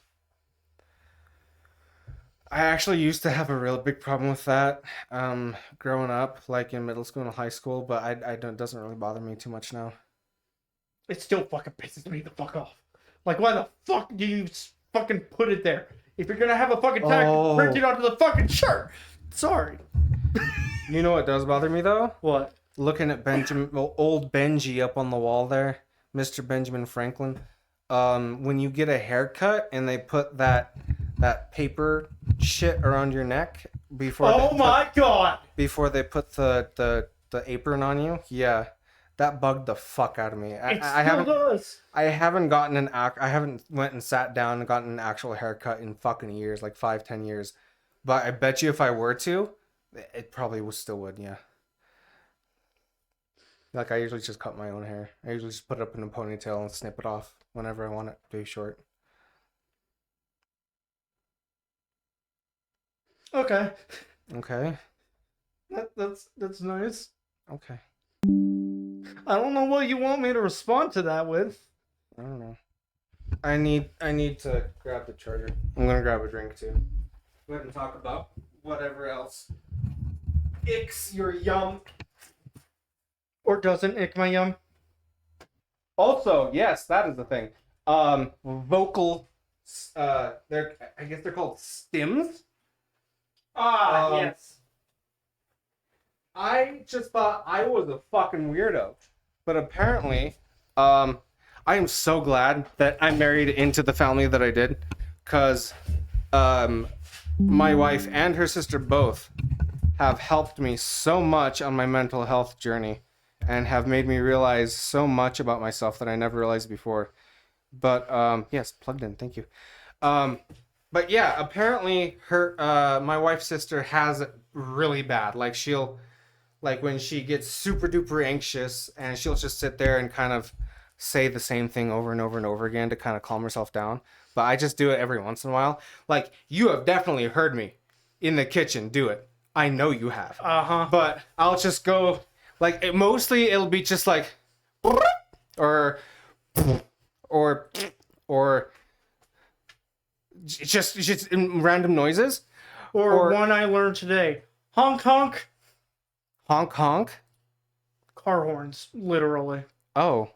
I actually used to have a real big problem with that growing up, like in middle school and high school, but I don't, it doesn't really bother me too much now. It still fucking pisses me the fuck off. Like, why the fuck do you fucking put it there? If you're gonna have a fucking tag, print it onto the fucking shirt. Sorry. You know what does bother me though? What? Looking at old Benji up on the wall there, Mr. Benjamin Franklin. When you get a haircut and they put that paper shit around your neck before. Oh my god! Before they put the apron on you, yeah, that bugged the fuck out of me. I haven't does. I haven't gotten I haven't went and sat down and gotten an actual haircut in fucking years, like 5-10 years. But I bet you if I were to, it probably still would, yeah. Like I usually just cut my own hair. I usually just put it up in a ponytail and snip it off whenever I want it to be short. Okay. Okay. That's nice. Okay. I don't know what you want me to respond to that with. I don't know. I need to grab the charger. I'm gonna grab a drink too. Go ahead and talk about whatever else. Icks your yum. Or doesn't ick my yum. Also, yes, that is the thing. Vocal. They're I guess they're called stims. Yes. I just thought I was a fucking weirdo, but apparently, I am so glad that I married into the family that I did, cause, my wife and her sister both have helped me so much on my mental health journey, and have made me realize so much about myself that I never realized before. But yes, plugged in. Thank you. But yeah, apparently my wife's sister has it really bad. Like like when she gets super duper anxious, and she'll just sit there and kind of say the same thing over and over and over again to kind of calm herself down. But I just do it every once in a while. Like, you have definitely heard me in the kitchen do it. I know you have. Uh-huh. But I'll just go, like, mostly it'll be just like, or, or, or just random noises. Or one I learned today. Honk honk. Honk honk. Car horns, literally. Oh.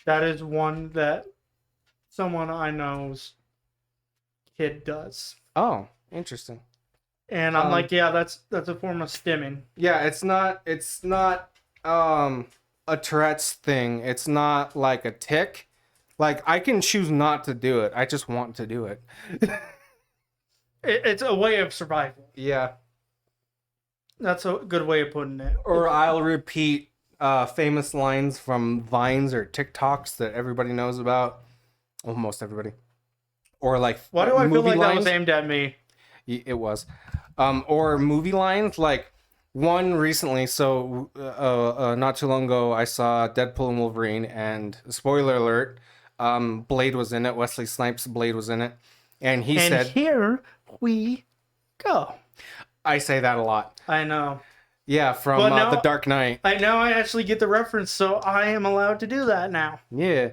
That is one that someone I know's kid does. Oh, interesting. And I'm like, yeah, that's a form of stimming. Yeah, it's not a Tourette's thing. It's not like a tick. Like, I can choose not to do it. I just want to do it. It's a way of survival. Yeah. That's a good way of putting it. Or I'll repeat famous lines from Vines or TikToks that everybody knows about. Almost everybody. Or like, why do I feel like lines. that was aimed at me? It was. Or movie lines, like one recently. So not too long ago, I saw Deadpool and Wolverine, and spoiler alert, Blade was in it. Wesley Snipes' Blade was in it, and he said, "Here we go." I say that a lot. I know. Yeah, from The Dark Knight. I know. I actually get the reference, so I am allowed to do that now. Yeah.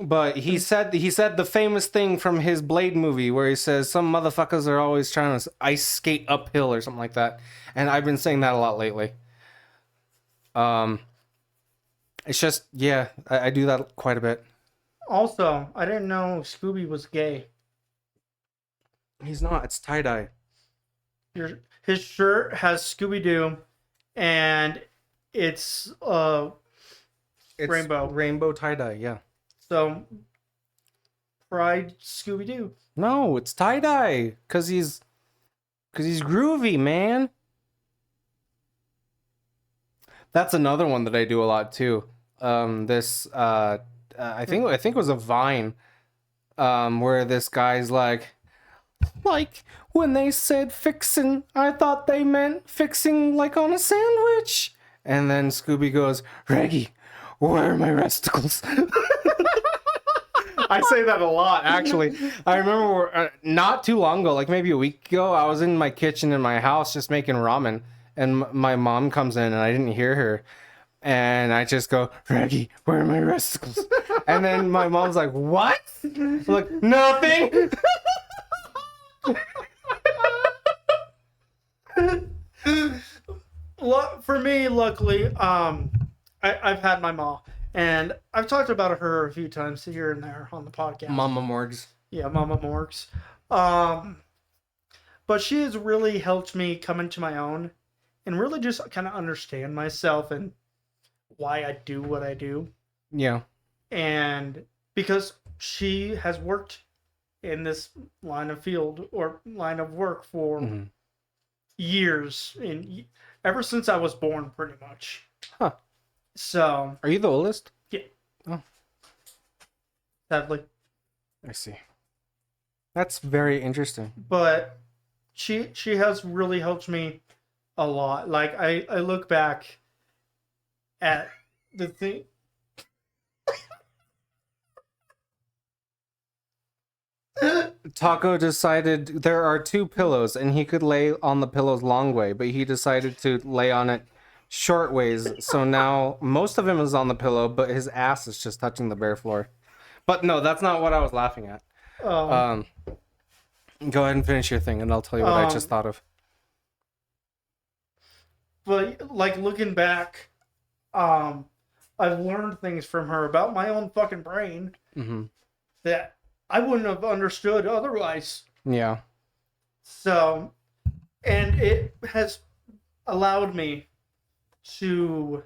But he said the famous thing from his Blade movie where he says some motherfuckers are always trying to ice skate uphill or something like that. And I've been saying that a lot lately. It's just, yeah, I do that quite a bit. Also, I didn't know Scooby was gay. He's not. It's tie-dye. His shirt has Scooby-Doo, and it's rainbow. Rainbow tie-dye, yeah. So, Pride Scooby-Doo. No, it's tie-dye. Cause he's groovy, man. That's another one that I do a lot too. I think it was a Vine, where this guy's like when they said fixin', I thought they meant fixing like on a sandwich. And then Scooby goes, Reggie, where are my resticles? I say that a lot, actually. I remember not too long ago, like maybe a week ago, I was in my kitchen in my house just making ramen, and my mom comes in and I didn't hear her. And I just go, Reggie, where are my resticles? And then my mom's like, what? I'm like, nothing. For me, luckily, I've had my mom, and I've talked about her a few times here and there on the podcast. Mama Morgs. Yeah, Mama Morgs. But she has really helped me come into my own and really just kind of understand myself and why I do what I do. Yeah. And because she has worked in this line of field or line of work for years, and ever since I was born, pretty much. Huh. So. Are you the oldest? Yeah. Oh. Sadly. I see. That's very interesting. But she has really helped me a lot. Like, I look back at the thing. Taco decided there are two pillows and he could lay on the pillows long way, but he decided to lay on it short ways. So now most of him is on the pillow, but his ass is just touching the bare floor. But no, that's not what I was laughing at. Um, Um, Go ahead and finish your thing, and I'll tell you what I just thought of. but like looking back, um, I've learned things from her about my own fucking brain Mm-hmm. that I wouldn't have understood otherwise. Yeah. So, and it has allowed me to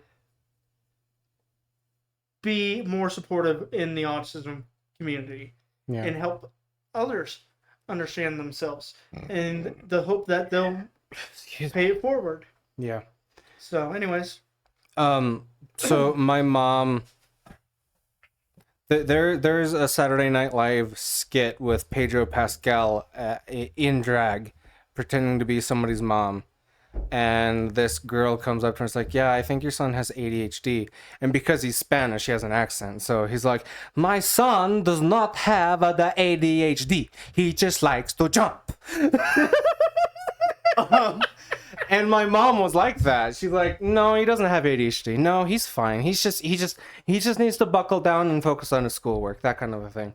be more supportive in the autism community Yeah. and help others understand themselves and the hope that they'll pay it forward. Yeah. So, anyways, So my mom. There's a Saturday Night Live skit with Pedro Pascal in drag, pretending to be somebody's mom. And this girl comes up to her and is like, yeah, I think your son has ADHD. And because he's Spanish, he has an accent. So he's like, my son does not have the ADHD. He just likes to jump. And my mom was like that. She's like, no, he doesn't have ADHD. No, he's fine. He just needs to buckle down and focus on his schoolwork, that kind of a thing.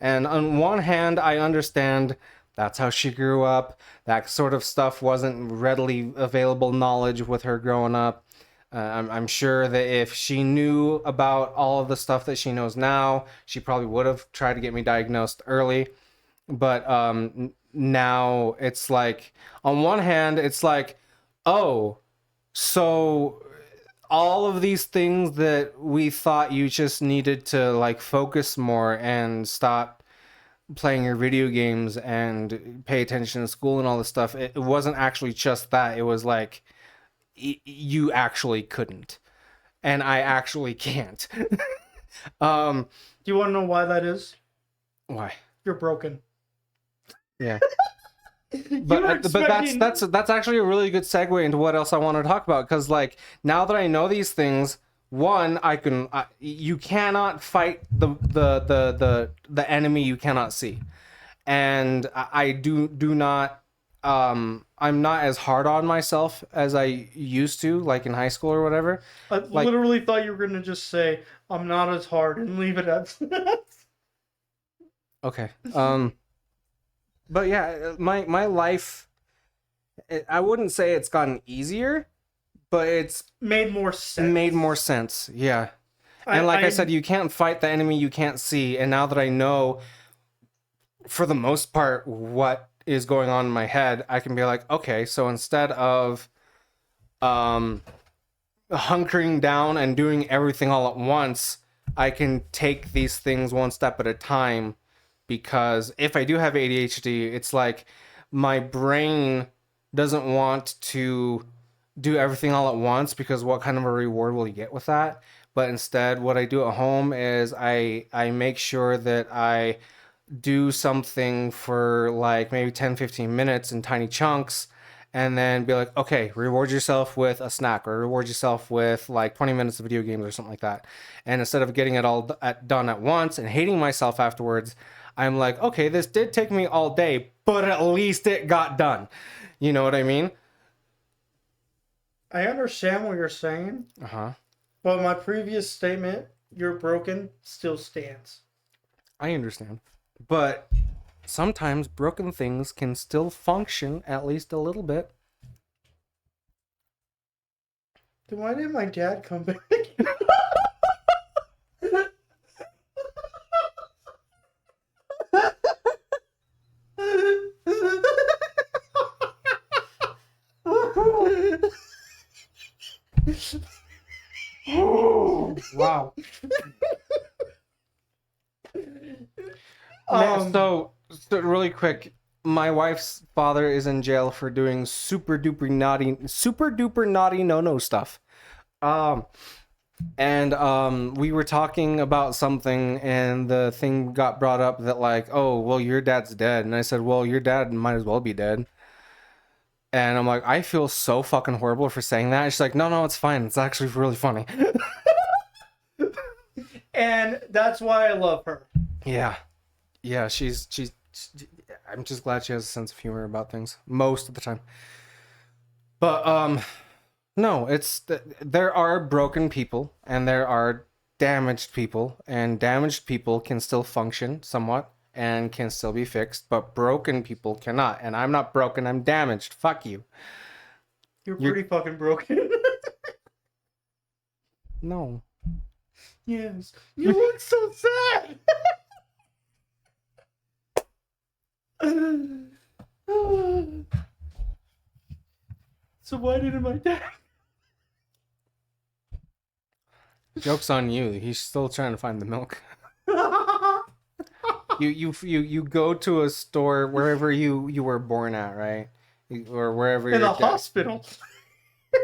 And on one hand, I understand that's how she grew up. That sort of stuff wasn't readily available knowledge with her growing up. I'm sure that if she knew about all of the stuff that she knows now, she probably would have tried to get me diagnosed early. But now it's like, on one hand, it's like, oh, so all of these things that we thought you just needed to like focus more and stop playing your video games and pay attention to school and all this stuff, it wasn't actually just that. It was like you actually couldn't, and I actually can't. do you want to know why that is? Why? You're broken. Yeah. You were But expecting- that's actually a really good segue into what else I want to talk about, because like now that I know these things, one, you cannot fight the enemy you cannot see, and I do not I'm not as hard on myself as I used to, like in high school or whatever. I like- literally thought you were going to just say, I'm not as hard and leave it at that. Okay. But yeah, my life, I wouldn't say it's gotten easier, but it's Made more sense. made more sense. Yeah. And like I said, you can't fight the enemy you can't see. And now that I know, for the most part, what is going on in my head, I can be like, okay, so instead of hunkering down and doing everything all at once, I can take these things one step at a time. Because if I do have ADHD, it's like my brain doesn't want to do everything all at once, because what kind of a reward will you get with that? But instead, what I do at home is I make sure that I do something for like maybe 10-15 minutes in tiny chunks, and then be like, okay, reward yourself with a snack, or reward yourself with like 20 minutes of video games or something like that. And instead of getting it all done at once and hating myself afterwards, I'm like, okay, this did take me all day, but at least it got done. You know what I mean? I understand what you're saying, but my previous statement, you're broken, still stands. I understand. But sometimes broken things can still function at least a little bit. Then why didn't my dad come back? Wow. So really quick, my wife's father is in jail for doing super duper naughty no stuff. We were talking about something, and the thing got brought up that like, oh, well, your dad's dead. And I said, well, your dad might as well be dead. And I'm like, I feel so fucking horrible for saying that. And she's like, no, it's fine. It's actually really funny. And that's why I love her. Yeah. Yeah, she's I'm just glad she has a sense of humor about things most of the time. But no, there are broken people and there are damaged people, and damaged people can still function somewhat and can still be fixed, but broken people cannot. And I'm not broken, I'm damaged. Fuck you. You're You're pretty fucking broken. no. Yes. You look so sad. So why didn't my dad? Joke's on you. He's still trying to find the milk. You go to a store wherever you were born at, right? Or wherever In your a hospital.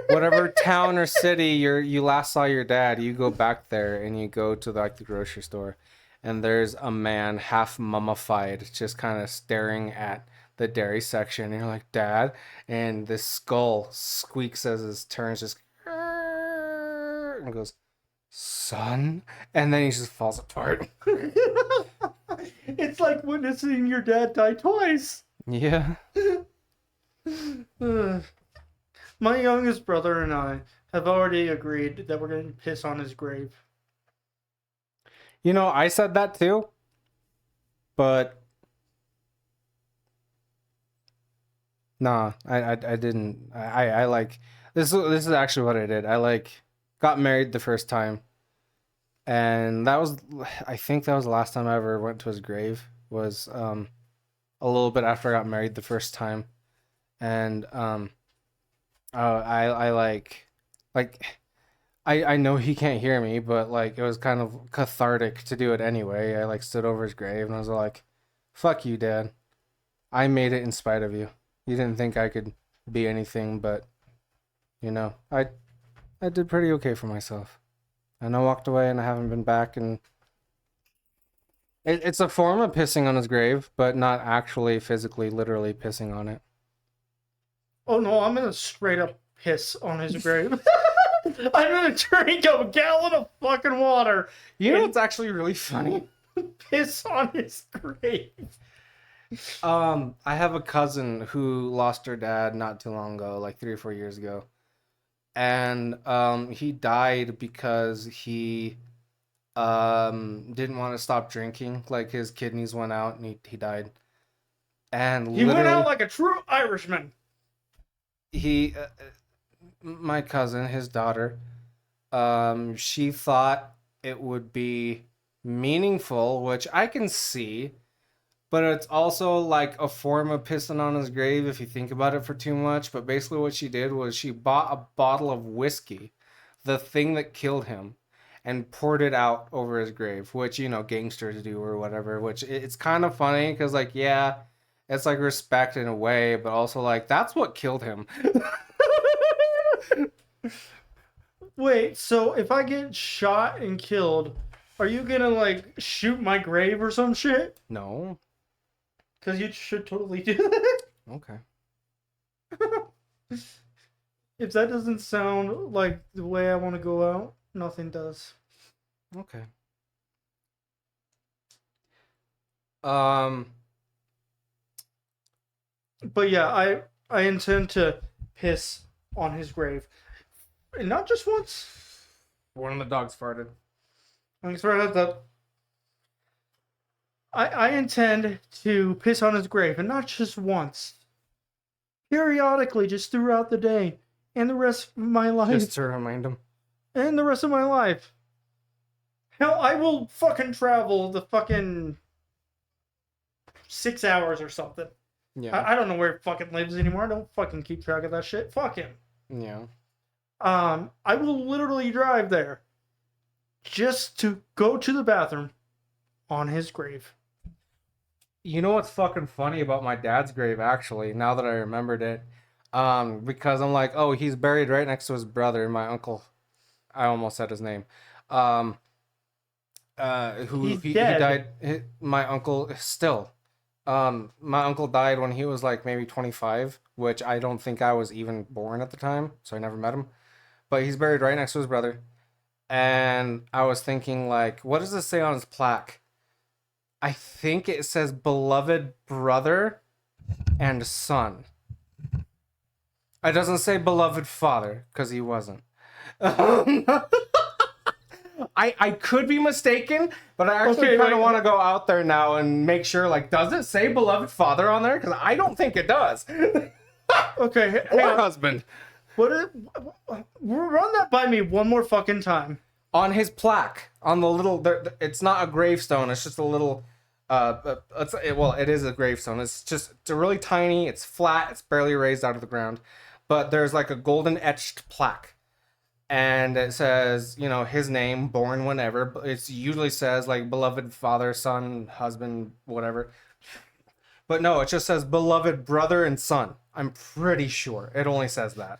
whatever town or city you last saw your dad, you go back there and you go to the grocery store, and there's a man half mummified just kind of staring at the dairy section, and you're like, Dad, and this skull squeaks as his turns, just and goes, Son, and then he just falls apart. It's like witnessing your dad die twice. Yeah. My youngest brother and I have already agreed that we're going to piss on his grave. You know, I said that too, but nah, I didn't. I like this. This is actually what I did. I like got married the first time, and I think that was the last time I ever went to his grave. Was a little bit after I got married the first time, and I like I know he can't hear me, but like it was kind of cathartic to do it anyway. I like stood over his grave and I was like, "Fuck you, Dad. I made it in spite of you. You didn't think I could be anything, but you know, I did pretty okay for myself." And I walked away and I haven't been back, and it's a form of pissing on his grave, but not actually physically, literally pissing on it. Oh no, I'm going to straight up piss on his grave. I'm going to drink a gallon of fucking water. You know what's actually really funny? Piss on his grave. I have a cousin who lost her dad not too long ago, like 3 or 4 years ago. And he died because he didn't want to stop drinking. Like his kidneys went out and he died. And He went out like a true Irishman. He my cousin, his daughter, she thought it would be meaningful, which I can see, but it's also like a form of pissing on his grave if you think about it for too much. But basically what she did was she bought a bottle of whiskey, the thing that killed him, and poured it out over his grave, which, you know, gangsters do or whatever, which it's kind of funny because, like, yeah, it's like respect in a way, but also like that's what killed him. Wait, so if I get shot and killed, are you gonna like shoot my grave or some shit? No. Because you should totally do that. Okay. If that doesn't sound like the way I want to go out, nothing does. Okay. Um. But yeah, I intend to piss on his grave, and not just once. One of the dogs farted. Thanks for heads up. I intend to piss on his grave, and not just once. Periodically, just throughout the day, and the rest of my life. Just to remind him. And the rest of my life. Hell, I will fucking travel the fucking 6 hours or something. Yeah. I don't know where he fucking lives anymore. I don't fucking keep track of that shit. Fuck him. Yeah. I will literally drive there just to go to the bathroom on his grave. You know what's fucking funny about my dad's grave, actually, now that I remembered it? Because I'm like, oh, he's buried right next to his brother, my uncle. I almost said his name. He died. My uncle still. My uncle died when he was like maybe 25, which I don't think I was even born at the time, so I never met him. But he's buried right next to his brother. And I was thinking, like, what does this say on his plaque? I think it says beloved brother and son. It doesn't say beloved father, because he wasn't. I could be mistaken, but I actually Okay, kind of wait. want to go out there now and make sure, like, does it say beloved father on there? Because I don't think it does. Okay, hang Or on. husband. Run that by me one more fucking time. On his plaque, on the little, it's not a gravestone, it's just a little, well, it is a gravestone. It's really tiny, it's flat, it's barely raised out of the ground. But there's like a golden etched plaque. And it says, his name, born whenever. It usually says like beloved father, son, husband, whatever. But no, it just says beloved brother and son. I'm pretty sure it only says that.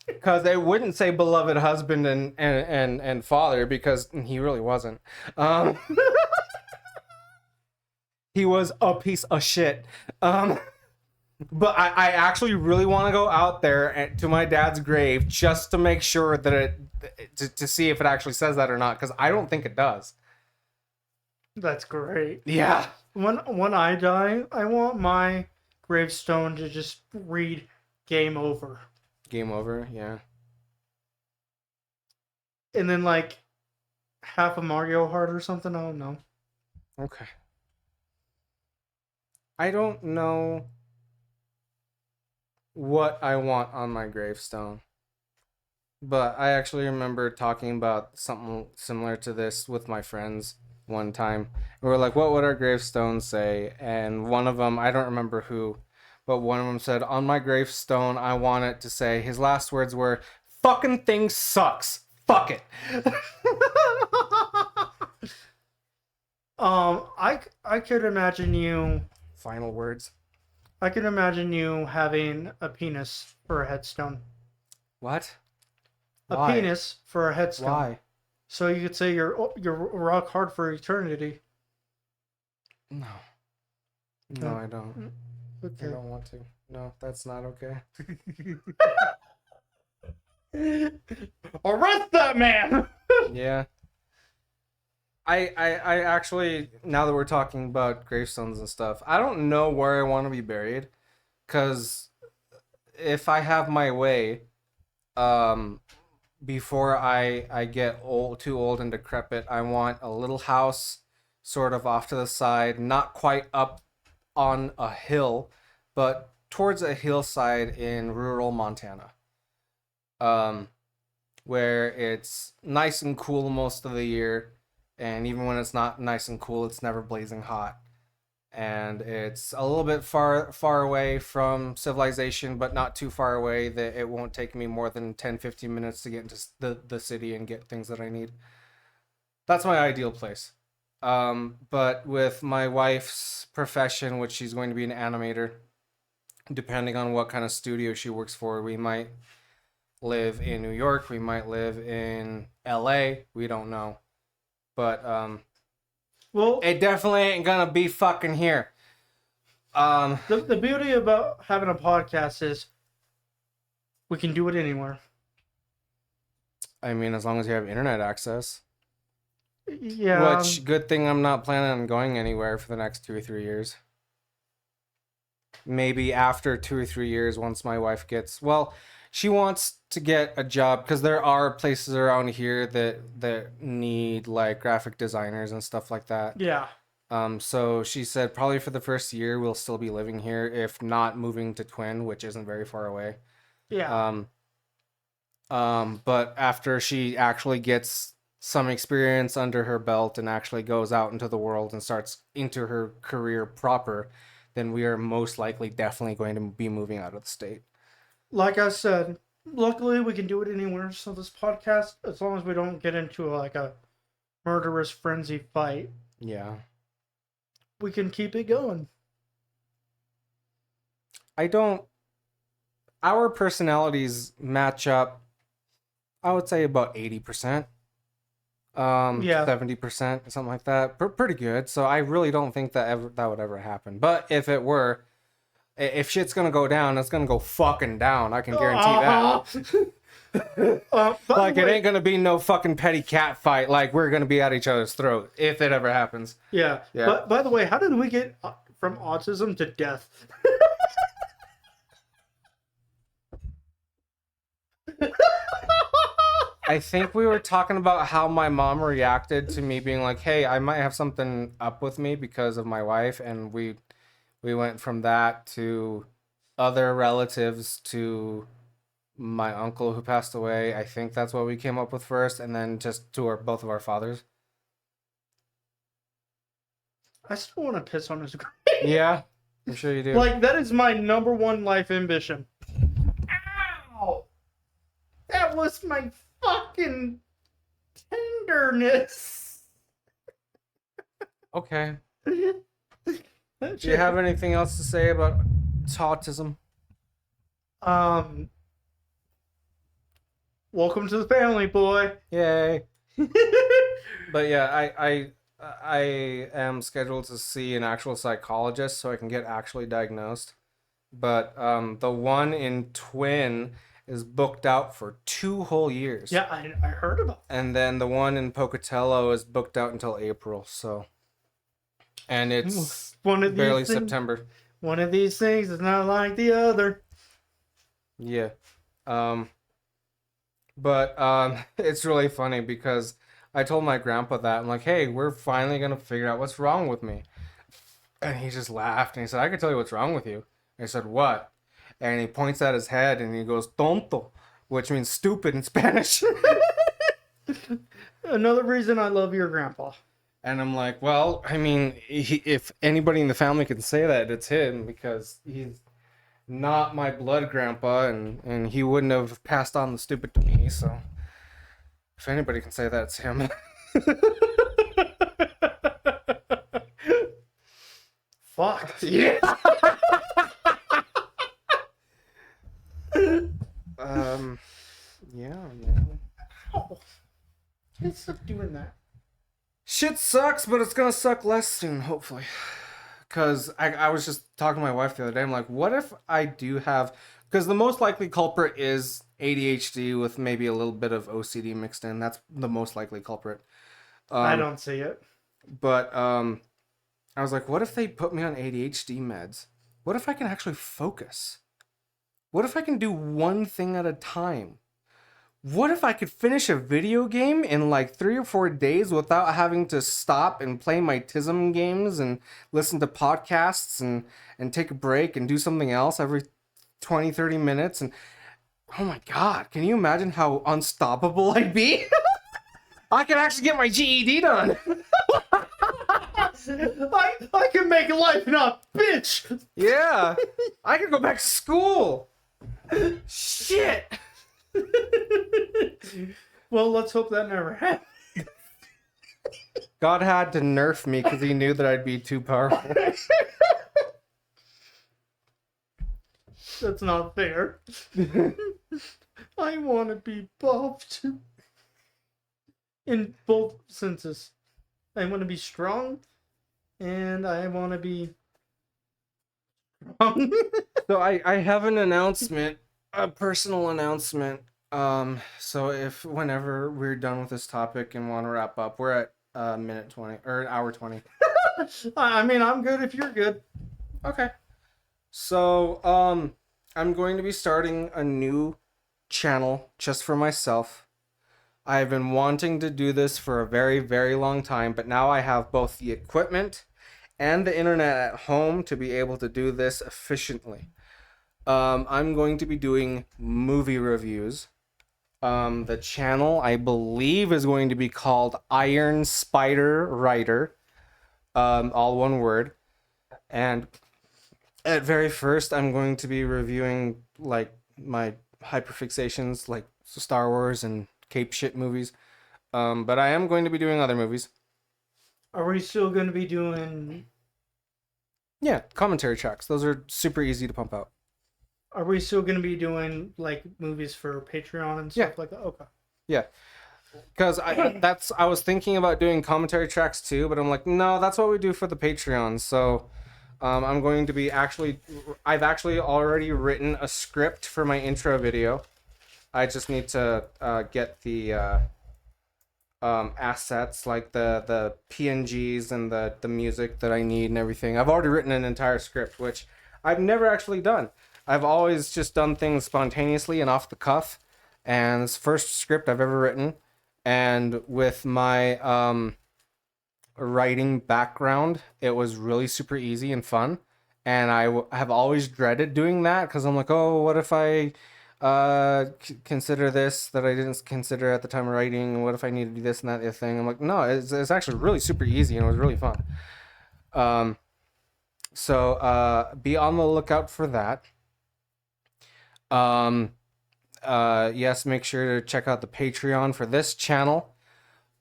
Because they wouldn't say beloved husband and father, because he really wasn't. Um, he was a piece of shit. But I actually really want to go out there to my dad's grave just to make sure that to see if it actually says that or not, because I don't think it does. That's great. Yeah. When I die, I want my gravestone to just read "Game Over," Game over. Yeah. and then like half a Mario Heart or something. I don't know. Okay. I don't know what I want on my gravestone. But I actually remember talking about something similar to this with my friends one time. We were like, what would our gravestones say? And one of them, I don't remember who, but one of them said, on my gravestone, I want it to say, his last words were, fucking thing sucks. Fuck it. I could imagine you. Final words. I could imagine you having a penis for a headstone. What? A Why? penis for a headstone. Why? So you could say you're rock hard for eternity. No. No, No. I don't. I Okay. don't want to. No, that's not okay. Arrest that man! Yeah. I actually, now that we're talking about gravestones and stuff, I don't know where I want to be buried. Because if I have my way, um, before I get too old and decrepit, I want a little house sort of off to the side, not quite up on a hill, but towards a hillside in rural Montana. Um, where it's nice and cool most of the year, and even when it's not nice and cool, it's never blazing hot. And it's a little bit far away from civilization, but not too far away that it won't take me more than 10-15 minutes to get into the city and get things that I need. That's my ideal place. But with my wife's profession, which she's going to be an animator, depending on what kind of studio she works for, we might live in New York, we might live in LA, we don't know. But Well, it definitely ain't gonna be fucking here. the beauty about having a podcast is we can do it anywhere. I mean, as long as you have internet access. Yeah. Which, good thing I'm not planning on going anywhere for the next 2 or 3 years. Maybe after 2 or 3 years, once my wife gets, well, she wants to get a job because there are places around here that need like graphic designers and stuff like that. Yeah. So she said probably for the first year we'll still be living here, if not moving to Twin, which isn't very far away. Yeah. But after she actually gets some experience under her belt and actually goes out into the world and starts into her career proper, then we are most likely definitely going to be moving out of the state. Like I said, luckily we can do it anywhere. So this podcast, as long as we don't get into like a murderous frenzy fight, Yeah. we can keep it going. Our personalities match up, I would say about 80%. Yeah. 70%, something like that. Pretty good. So I really don't think that would ever happen. But if it were, if shit's gonna go down, it's gonna go fucking down. I can guarantee that. By Like, the it way, ain't gonna be no fucking petty cat fight. Like, we're gonna be at each other's throat if it ever happens. yeah. Yeah. But by the way, how did we get from autism to death? I think we were talking about how my mom reacted to me being like, "Hey, I might have something up with me because of my wife," and we went from that to other relatives to my uncle who passed away. I think that's what we came up with first, and then just to both of our fathers. I still want to piss on his grave. Yeah, I'm sure you do. Like, that is my number one life ambition. Ow! That was my fucking tenderness. Okay. That Do you have anything else to say about autism? Welcome to the family, boy. Yay! But yeah, I am scheduled to see an actual psychologist so I can get actually diagnosed. But the one in Twin is booked out for 2 whole years. Yeah, I heard about that. And then the one in Pocatello is booked out until April, so. And it's One of these barely things- September. One of these things is not like the other. Yeah. But it's really funny because I told my grandpa that. I'm like, hey, we're finally going to figure out what's wrong with me. And he just laughed and he said, I can tell you what's wrong with you. And I said, what? And he points at his head and he goes, tonto, which means stupid in Spanish. Another reason I love your grandpa. And I'm like, well, I mean, if anybody in the family can say that, it's him because he's not my blood grandpa and he wouldn't have passed on the stupid to me. So if anybody can say that, it's him. Fuck. Yeah. Yeah, man. Can't stop doing that. Shit sucks, but it's gonna suck less soon, hopefully. Because I was just talking to my wife the other day. I'm like, what if I do have... Because the most likely culprit is ADHD with maybe a little bit of OCD mixed in. That's the most likely culprit. I don't see it. But I was like, what if they put me on ADHD meds? What if I can actually focus? What if I can do one thing at a time? What if I could finish a video game in like 3 or 4 days without having to stop and play my TISM games and listen to podcasts and take a break and do something else every 20, 30 minutes? And oh my God, can you imagine how unstoppable I'd be? I could actually get my GED done. I can make life not bitch. Yeah, I could go back to school. Shit. Well, let's hope that never happens. God had to nerf me because he knew that I'd be too powerful. That's not fair. I want to be buffed. In both senses. I want to be strong, and I want to be strong. So I have an announcement, a personal announcement. So if whenever we're done with this topic and want to wrap up, we're at minute 20 or hour 20. I mean, I'm good if you're good. Okay. So I'm going to be starting a new channel just for myself. I've been wanting to do this for a very, very long time, but now I have both the equipment and the internet at home to be able to do this efficiently. I'm going to be doing movie reviews. The channel, I believe, is going to be called Iron Spider Writer. All one word. And at very first, I'm going to be reviewing like my hyperfixations, like Star Wars and cape shit movies. But I am going to be doing other movies. Are we still going to be doing... Yeah, commentary tracks. Those are super easy to pump out. Are we still going to be doing, like, movies for Patreon and stuff like that? Okay. Yeah. Because I was thinking about doing commentary tracks too, but I'm like, no, that's what we do for the Patreon. So I'm going to be I've actually already written a script for my intro video. I just need to get the assets like the PNGs and the music that I need and everything. I've already written an entire script, which I've never actually done. I've always just done things spontaneously and off the cuff. And it's the first script I've ever written. And with my writing background, it was really super easy and fun. And have always dreaded doing that because I'm like, oh, what if I consider this that I didn't consider at the time of writing? What if I need to do this and that other thing? I'm like, no, it's actually really super easy and it was really fun. So be on the lookout for that. Yes, make sure to check out the Patreon for this channel.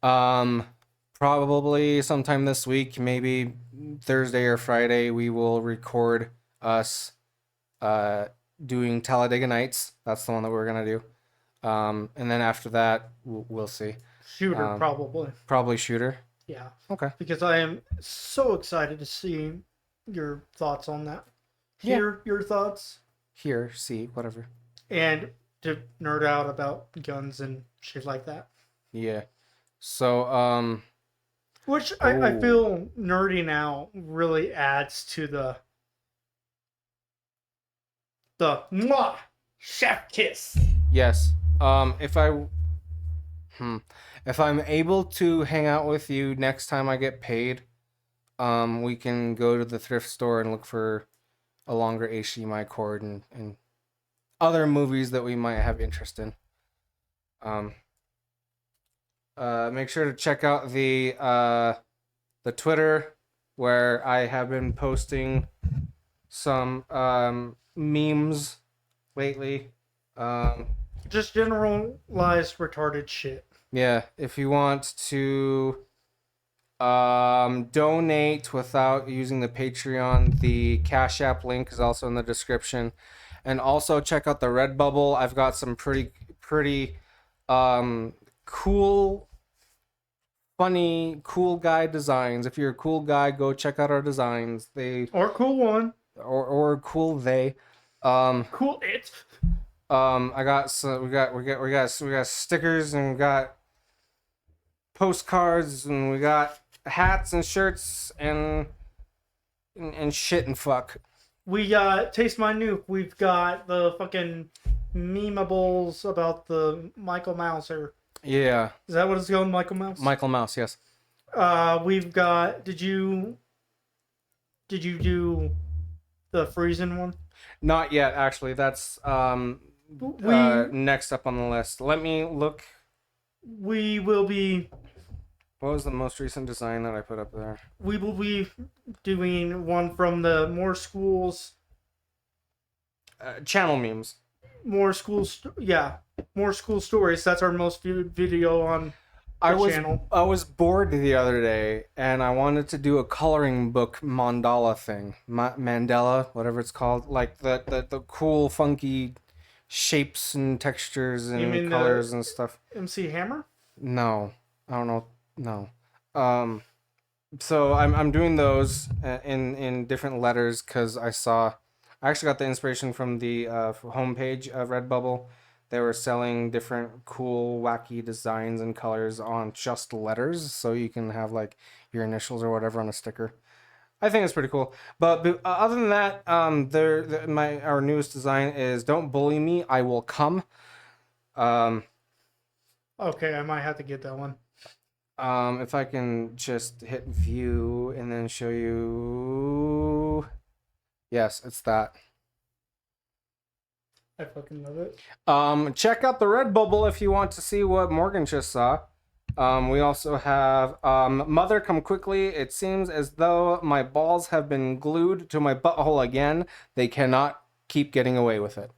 Probably sometime this week, maybe Thursday or Friday, we will record us doing Talladega Nights. That's the one that we're gonna do. And then after that, we'll see. Shooter, probably. Probably Shooter. Yeah. Okay. Because I am so excited to see your thoughts on that. Hear your thoughts. Hear, see, whatever. And to nerd out about guns and shit like that. Yeah. So, which I feel nerding out really adds to the mwah, chef kiss. Yes. If I'm able to hang out with you next time I get paid, we can go to the thrift store and look for a longer HDMI cord and other movies that we might have interest in. Make sure to check out the Twitter where I have been posting some memes lately. Just generalized retarded shit. Yeah, if you want to donate without using the Patreon, the Cash App link is also in the description. And also check out the Redbubble. I've got some pretty cool, funny, cool guy designs. If you're a cool guy, go check out our designs. Or cool one. Or cool they. Cool it. I got some. We got stickers and we got postcards and we got hats and shirts and shit and fuck. We got Taste My Nuke. We've got the fucking memeables about the Michael Mouser. Yeah. Is that what it's called, Michael Mouse? Michael Mouse, yes. We've got. Did you do the freezing one? Not yet, actually. That's next up on the list. Let me look. We will be. What was the most recent design that I put up there? We will be doing one from the More Schools. Channel memes. More School Stories. That's our most viewed video on the channel. I was bored the other day, and I wanted to do a coloring book mandala thing. Mandela, whatever it's called. Like the cool, funky shapes and textures and colors and stuff. MC Hammer? No. I don't know. No. So I'm doing those in different letters because I actually got the inspiration from the homepage of Redbubble. They were selling different cool, wacky designs and colors on just letters, so you can have like your initials or whatever on a sticker. I think it's pretty cool. But other than that, our newest design is "Don't bully me, I will come." Okay, I might have to get that one. If I can just hit view and then show you. Yes, it's that. I fucking love it. Check out the Redbubble if you want to see what Morgan just saw. We also have Mother, Come Quickly. It seems as though my balls have been glued to my butthole again. They cannot keep getting away with it.